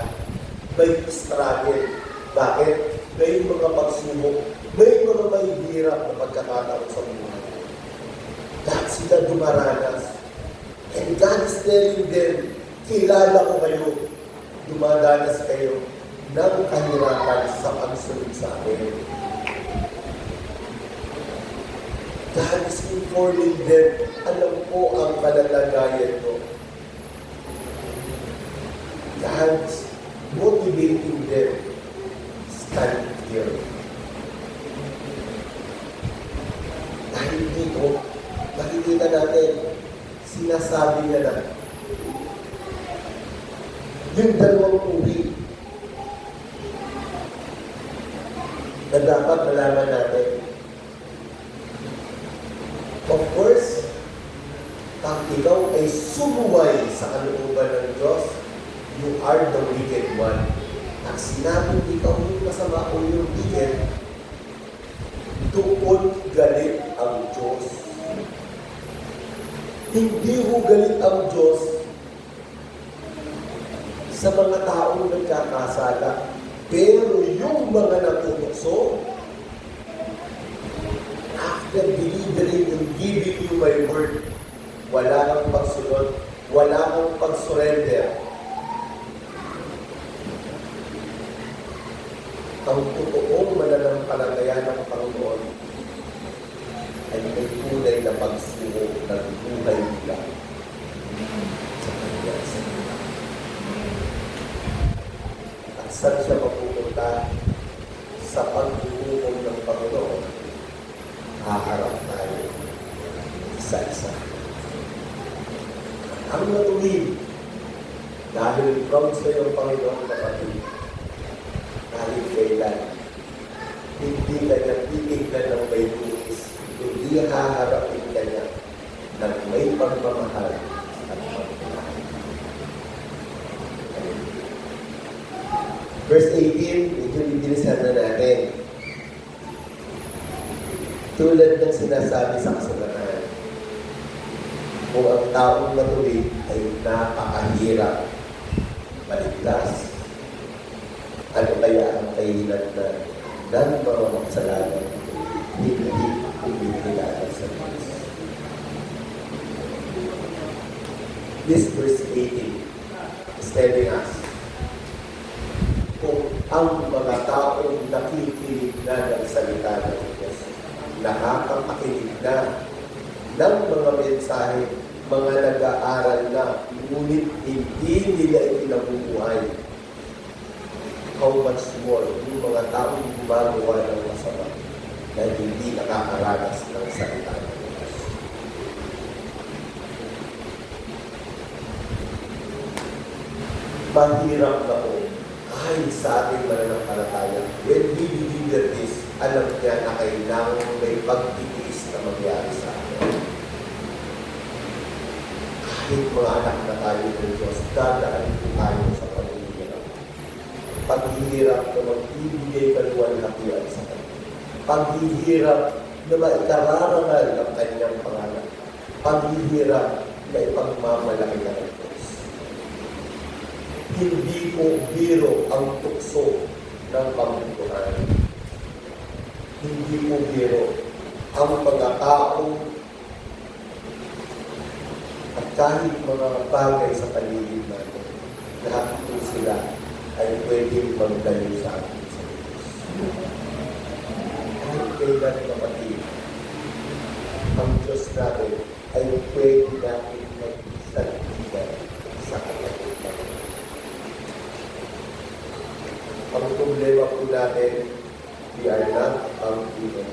may struggle. Bakit? May mga pagsubok, may mga may hirap na pagkakataon sa buhay. Lahat sila dumaranas. And God is telling them, kilala ko kayo, dumadanas kayo ng kahirapan sa pagsunod sa akin. God is informing them, alam ko ang kalalagayan ko. God's motivating them, stand here. Dahil dito, makikita natin, sinasabi niya na, yung dalawang uri na dapat malaman natin. Of course, pag ikaw ay sumuway sa kalooban ng Diyos, you are the wicked one. At sinabing ikaw yung masama o yung wicked, doon galit ang Diyos. Hindi ho galit ang Diyos sa mga taong nagkakasala. Pero yung mga natutukso, after delivering and giving you my word, wala kang pagsunod, wala kang pag-surrender. Ang totoong mananampalataya ng Panginoon ay may tunay na pagsuko ng buhay nila sa kanya sa nila. At saan siya mapupunta? Sa paghuhukom ng Panginoon, haharap tayo isa-isa. Ang matuwid, dahil proud sa iyo ang Panginoon kapatid, kahit kailan, hindi ka niya titignan ng may lunis, hindi haharapin ka niya ng may pagmamahal at pagmamahal. Verse 18, medyo bibilisan na natin. Tulad ng sinasabi sa kasulatan, kung ang taong matuwid ay napakahirap maligtas, ano kaya ang kahihinatnan ng mga makasalanan hindi kumikilala sa Diyos. This verse 18 is telling us kung ang mga taong nakikinig na ng salita ng Diyos, nakakapakinig na ng mga mensahe, mga nag-aaral na, ngunit hindi nila ikinabubuhay. How much more yung mga taong gumagawa ng masama na hindi nakakaranas ng salita ng Diyos. Mahirap na po kahit sa ating mananampalataya. When we deliver this, alam niya na kailangan may pagtitiis na mangyari sa atin. Kahit mga anak na tayo ng Diyos, dadaan po tayo sa paghihirap. Paghihirap na magbibigay kaluwalhatian sa Kanya. Paghihirap na maikararangal ang Kanyang pangalan. Paghihirap na ipagmamalaki ng Diyos. Hindi po biro ang tukso ng pangbutuhan. Hindi po biro ang pagkataong at kahit mga bagay sa paligid natin, lahat po sila ay pwedeng magdalo sa atin sa Diyos. Kahit kailan kapatid, ang Diyos natin ay pwede natin mag-isaligan sa kanyang Panginoon. Ang problema po natin, we are not confident.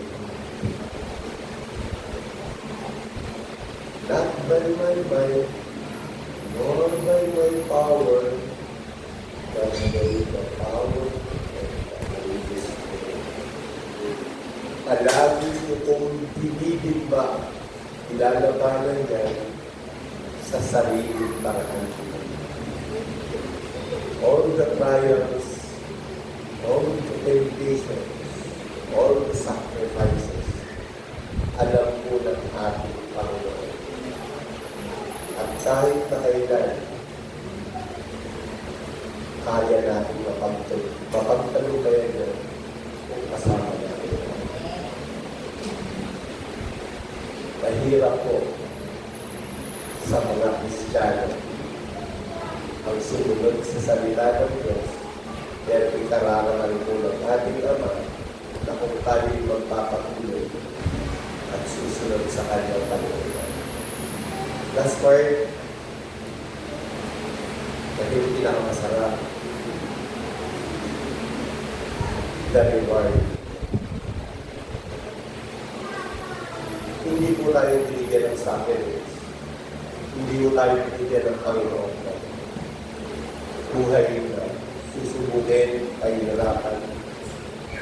Not by my might, nor by my power, but by the power of the Holy Spirit. Palagi niyo kong binibigba, ilalabanan niya sa sariling paraan. All the trials, all the temptations, all the sacrifices, alam po ng ating Panginoon. At kahit na kailan, kaya natin mapagtalubayan yun kung kasama natin. Mahirap po sa mga Kristiyano ang sumunod sa salita ng Diyos, pero ikararangal po ng ating Ama na kung tayo'y magpapatuloy at susunod sa kanyang Panginoon. Last part, na yung pinakamasarap, the reward. Hindi po tayo binigyan ng sacrifice. Hindi po tayo binigyan ng Panginoon. Buhay na susubukin, pahihirapan,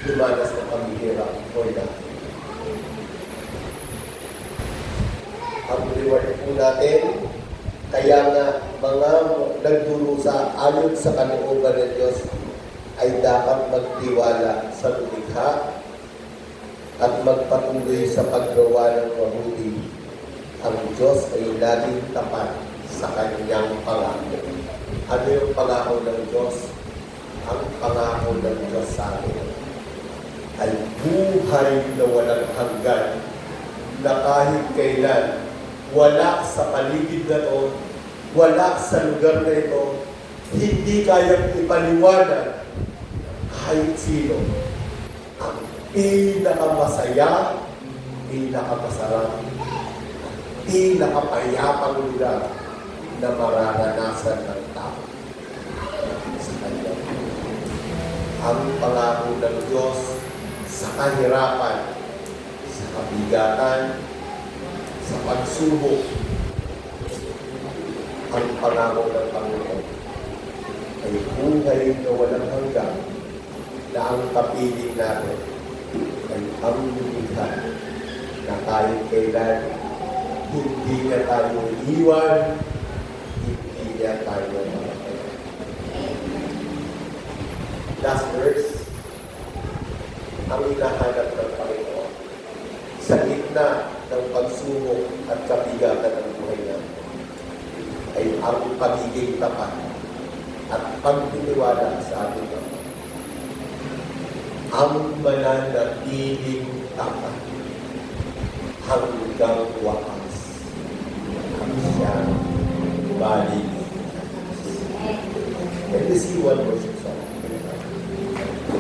lumanas ng pamihirap for that. Ang reward po natin, kaya nga mga nagdurusa ayon sa kalooban ng Diyos ay dapat magtiwala sa lumikha at magpatuloy sa paggawa ng mabuti. Ang Diyos ay laging tapat sa kanyang pangako. Ano yung pangako ng Diyos? Ang pangako ng Diyos sa atin ay buhay na walang hanggan, na kahit kailan wala sa paligid na ito, wala sa lugar na ito, hindi kayang ipaliwanag kahit sino ang pinakamasaya, pinakamasarap, pinakapayapang lugar na mararanasan ng tao sa kanya. Ang pangako ng Diyos sa kahirapan, sa kabigatan, sa pagsubok, ang pangako ng Panginoon ay buhay na walang hanggan, na ang kapiling natin ay ang lumikha na kahit kailan hindi niya tayo iwan, hindi niya tayo mapapaya. Last verse, ang hinahanap ng Panginoon sa gitna ng pagsubok at kabigatan ng buhay natin ay ang pagiging tapat at pagtitiwala sa ating Ama. Ang mananatiling tapat hanggang wakas ang siyang balik. Let me see one worship song.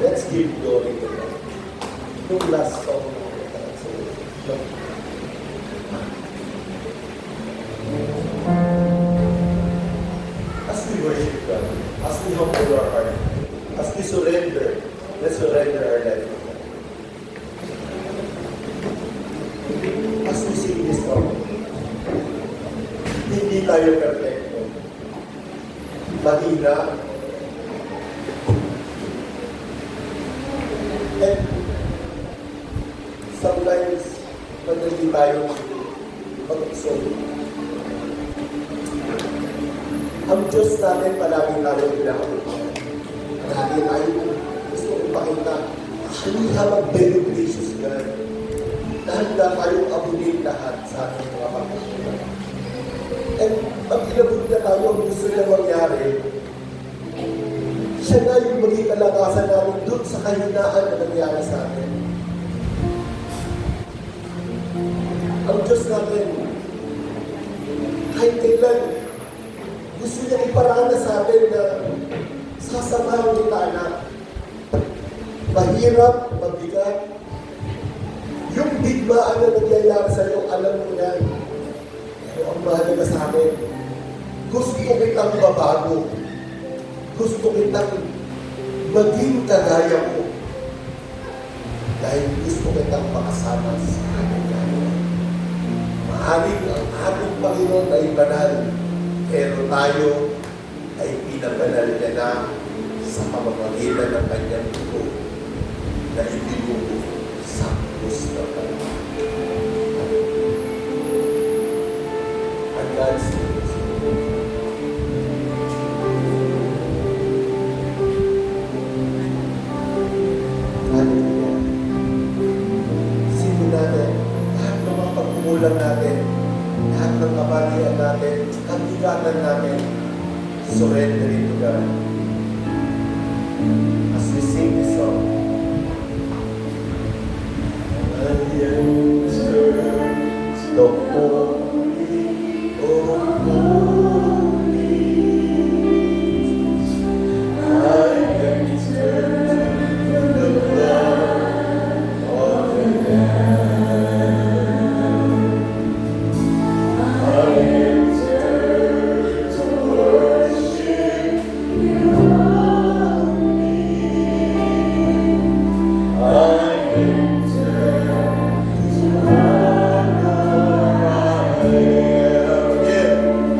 Let's give glory to God. Yung last song as we worship God, as we humble our heart, as we surrender, let's surrender our life to God. As we sing this song, hindi tayo perfecto. Mahina. And sometimes, madali tayo mag-exalt. Ang Diyos natin palagi tayo pinakabutan. Palagi tayo gusto ipakita, we have a very gracious God. Nahanda tayong abutin lahat sa ating mga pagkakulang. And pag inabot na tayo ang gusto na mangyari, siya na yung maging kalakasan namin doon sa kahinaan na nangyari sa atin. Ang Diyos natin, kahit kailan, gusto niya iparana sa atin na sasamahan kita na mahirap, mabigat. Yung bigmaan na nangyayari sa iyo, alam mo yan. Pero ang mahalaga sa akin, gusto kitang mabago. Gusto kitang maging kagaya mo. Dahil gusto kitang makasama sa akin. Maaaring ang ating Panginoon ay banal, pero tayo ay pinabanal niya na sa pamamagitan ng kanyang dugo na ibinugo sa krus ng Kalbaryo. And God's natin, lahat ng kabalian natin, kabigatan natin, surrender it to God. As we sing this song, I enter the holy of holies. I enter the blood of the Lamb. I enter to worship you only. I enter to honor I am. Yeah.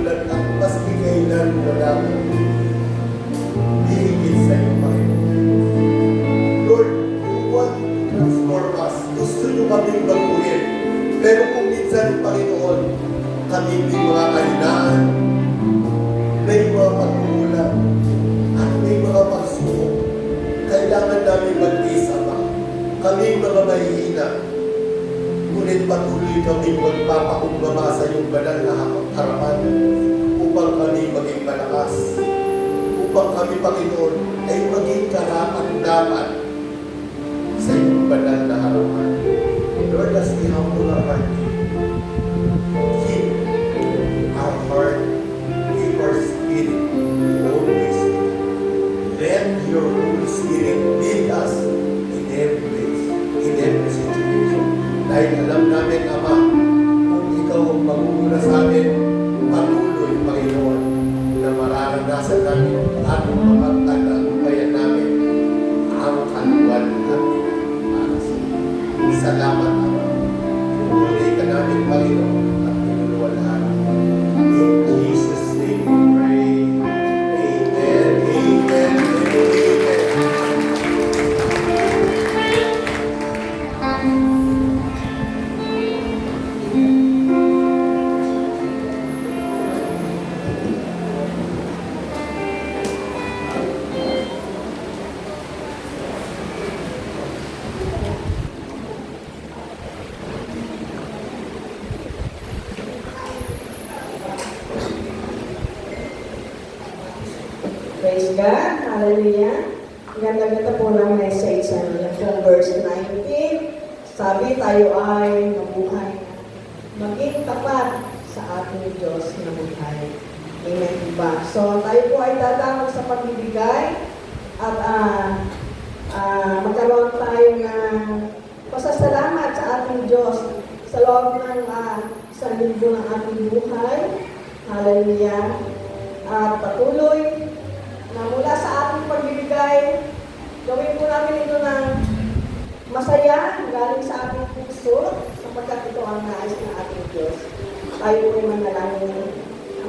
katulad at maski kailan wala ko. Hihigit sa iyo, Panginoon. Lord, you want to transform us. Gusto nyo kaming baguhin. Pero kung minsan, Panginoon, kami may mga kahinaan, may mga pagkukulang, at may mga pagsubok. Kailangan namin mag-isa pa. Kami mga mahihina. Ngunit patuloy kami magpapakumbaba sa iyong banal na harapan upang kami maging malakas. Upang kami, Panginoon, ay maging karapat-dapat sa iyong banal na harapan. Lord, as we humble our heart, keep our heart, keep our spirit always. Let your Holy Spirit lead us in every place, in every situation. Dahil alam namin, Ama, kung ikaw ang magmumula sa amin, patuloy, Panginoon, na mararanasan namin at mapagtatagumpayan namin ang kaluwan namin para sa iyo. Salamat, Ama. Pinupuli ka namin, Panginoon, at pinuluwalhan. In Jesus' name we pray. Amen, amen, amen. Praise God. Hallelujah. Ganda-ganda po ng message sa niya from verse 19. Sabi tayo ay mabuhay na. Maging tapat sa ating Diyos na buhay. Amen ba? So tayo po ay dadamag sa pagbibigay at magkaroon tayo ng pasasalamat sa ating Diyos sa loob ng isang linggo ng ating buhay. Hallelujah. At patuloy na mula sa ating pagbibigay, gawin po namin ito ng masaya, galing sa ating puso, sapagkat ito ang nais ng ating Diyos. Tayo po ay manalangin,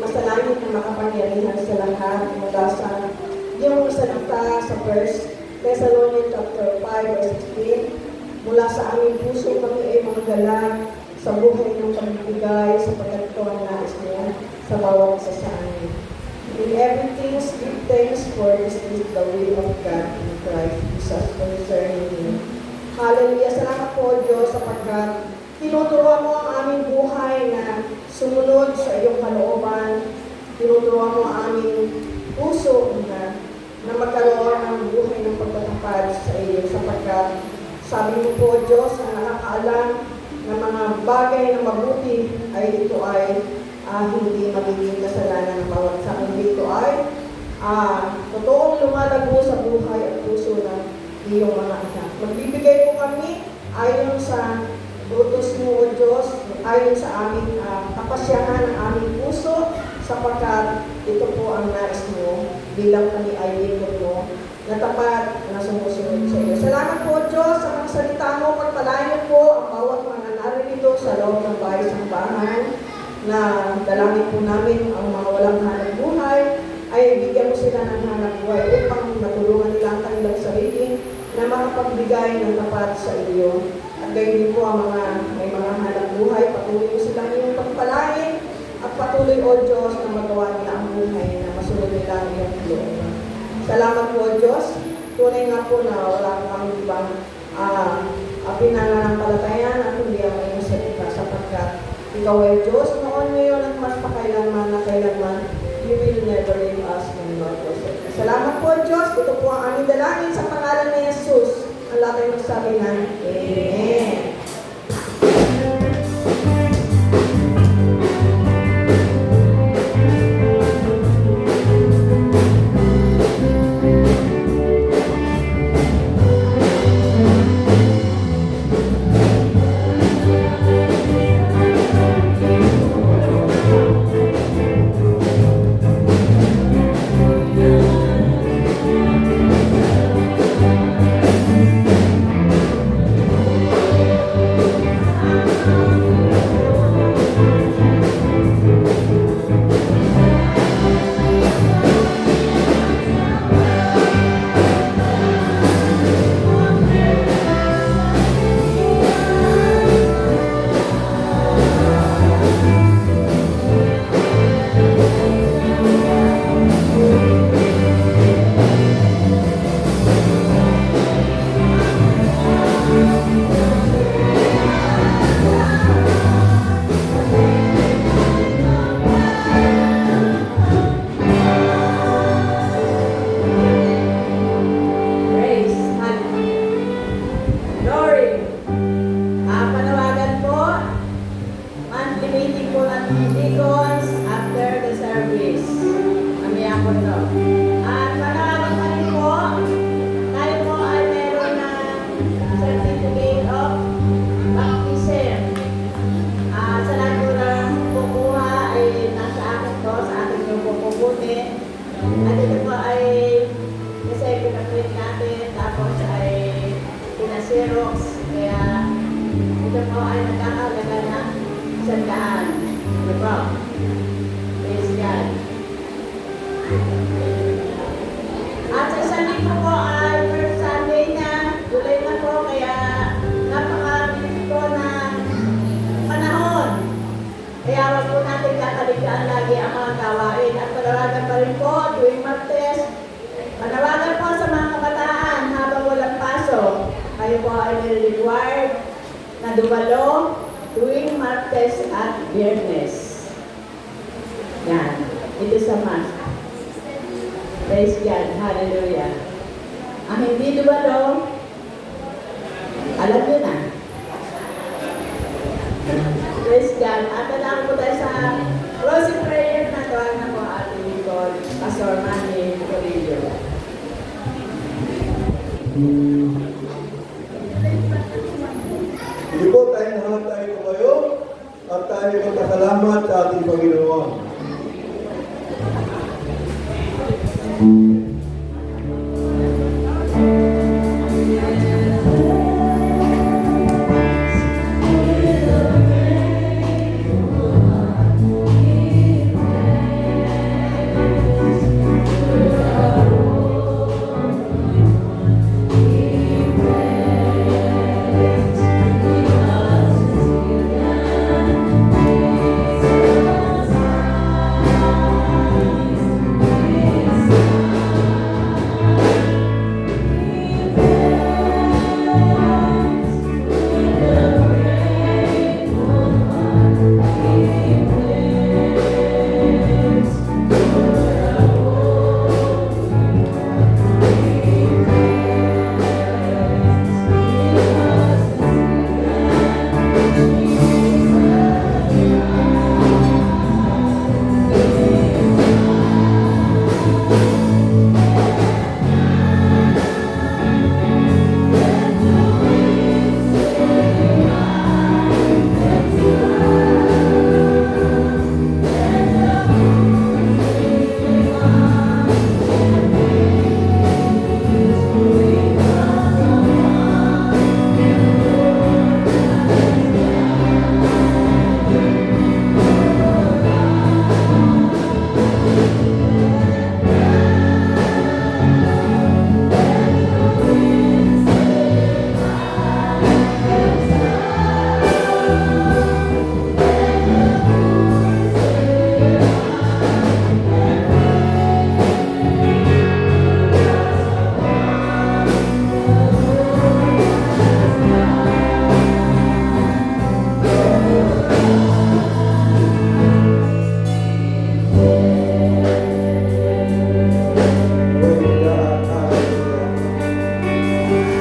masalangin na makapangyarihan sa lahat mula sa iyong salita sa verse Thessalonians chapter 5 verse 16. Mula sa aming puso kami ay manggalang sa buhay ng pagbibigay, sapagkat ito ang nais niya sa bawat isa sa amin. In everything, give thanks, for this is the will of God in Christ Jesus concerning you. Hallelujah! Salamat po, Diyos, sapagkat tinuturuan mo ang aming buhay na sumunod sa iyong kalooban. Tinuturuan mo ang aming puso na magkaroon ng buhay ng pagtatapad sa iyo, sapagkat sabi mo po, Diyos, na nakakaalam ng mga bagay na mabuti ay ito ay hindi magiging kasalanan ng bawat sa akin. Dito ay totoong lumalago sa buhay at puso ng iyong mga anak. Magbibigay po kami ayon sa utos mo, O Diyos, ayon sa aming kapasyahan ng aming puso, sapagkat ito po ang nais mo bilang kami ay lingkod mo na tapat na sumusunod sa iyo. Salamat po, Diyos, sa mga salita mo. Pagpalain po ang bawat mga narito sa loob ng bahay sa bahan, na dalangin po namin ang mga walang hanap buhay, ay bigyan mo sila ng hanap buhay upang matulungan nila ang kanilang sarili na makapagbigay ng tapat sa iyo. At gayon din po ang may mga hanap buhay, patuloy mo silang iyong pagpalain at patuloy, O Diyos, na magawa nila ang buhay na masunod nila ang iyong loob. Salamat po, O Diyos. Tunay nga po na wala kang ibang pinananampalataya na kundi ang iyong salita, sapagkat ikaw ay Diyos noon, ngayon at magpakailanman na kailanman. You will never leave us nor forsake us. Salamat po, Diyos. Ito po ang aming dalangin sa pangalan ni Jesus. Ang lahat ay magsabi ng Amen. At ito po ay kasi pinaprint natin, tapos ay pinaserox, kaya ito po ay nagkakalaga ng 100. Ito po. Praise God. At sa isang linggo po ay first Sunday na, July na po, kaya napakabilis po ng panahon. Kaya wag po natin kakaligaan lagi ang mga gawain. At panawagan pa rin po tuwing Martes. Panawagan po sa mga kabataan habang walang pasok. Kayo po ay required na dumalo tuwing Martes at Biyernes. Yan. Ito sa mas. Praise God. Hallelujah. Ang hindi dumalo, alam nyo na. Praise God. At alam po tayo sa closing prayer na tawag na po ating lingkod, Pastor Manny Corillo. Hindi po tayo lahat tayo tumayo at tayo magpasalamat sa ating Panginoon.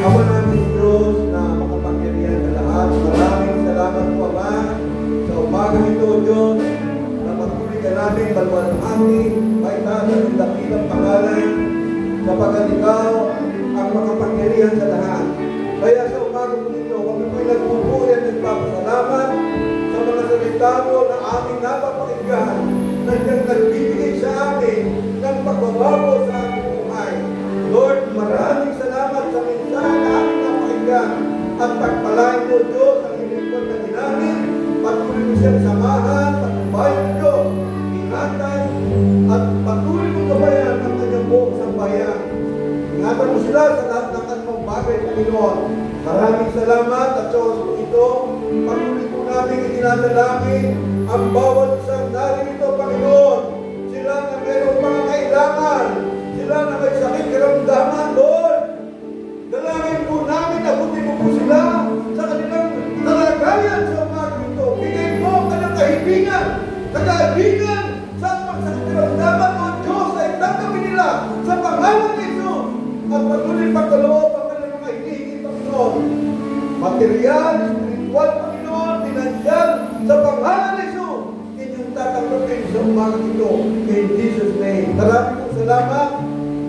Ama namin Diyos na makapangyarihan sa lahat, maraming salamat po Ama sa umagang ito Diyos na patuloy ka namin balwalhati, maitaas ang dakilang pangalan sapagkat ikaw ang makapangyarihan sa lahat. Kaya sa umagang ito kami po'y nagpupuri at nagpapasalamat sa mga salita mo na aming napapakinggan na siyang nagbibigay sa amin ng pagbabago sa aming buhay. Lord, maraming salamat sa mensahe na aming napakinggan at pagpalain mo Diyos ang ilingkod na namin. Patuloy mo siyang samahan, patubayan mo Diyos, ingatan at patuloy mo gabayan ang kanyang buong sambayan. Ingatan mo sila sa lahat ng anumang bagay, Panginoon. Maraming salamat at sa oras po ito, patuloy po namin itinadalangin ang bawat isang narito, Panginoon. Sila na mayroong mga kailangan, sila na may sakit karamdaman, Lord. Dalangin po namin, abutin mo po sila sa kanilang kalagayan sa umaga ito. Bigay mo ang kanilang kahilingan, kagaibigan sa sakit karamdaman mo, Diyos, ay tanggapin nila sa pangalan ni Jesus. At patuloy pagkaloob ang kanilang mga hinihingi, Panginoon. Material, spiritual, Panginoon, pinansyal, sa pangalan ni Jesus, inyong tatanggapin sa umaga ito. In Jesus' name. Maraming po salamat.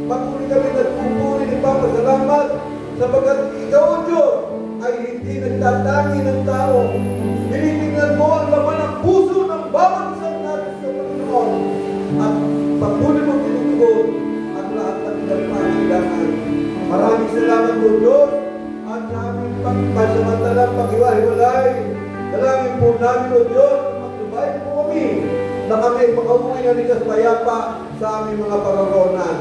Patuloy kami nagpupuri ng papasalamat sapagkat ikaw, O Diyos, ay hindi nagtatangi ng tao. Tinitingnan mo ang laman ng puso ng bawat isang natin sa Panginoon. At patuloy mo tinutugon maghiwa-hiwalay. Dalangin po namin, O Diyos, magtubay po kami na kami makauwi na likas payapa sa aming mga paroroonan.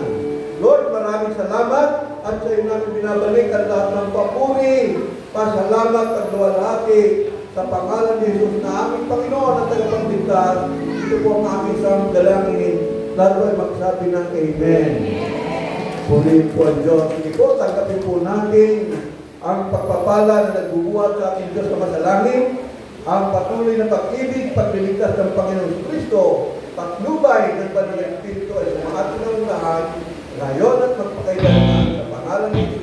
Lord, maraming salamat at sa iyo namin binabalik ang lahat ng papuri, pasalamat at luwalhati sa pangalan ni Jesus na aming Panginoon at tagapagligtas. Ito po ang aming isang dalangin. Lahat ay magsabi ng Amen. Purihin po ang Diyos. Sige po, tanggapin po natin ang pagpapala na nagbubuhat sa ating Diyos na masalangin, ang patuloy na pag-ibig, pagliligtas ng Panginoon Kristo, patnubay ng Banal na Espiritu ay sumahat ng lahat, ngayon at magpakailanman sa pangalan ni Jesus.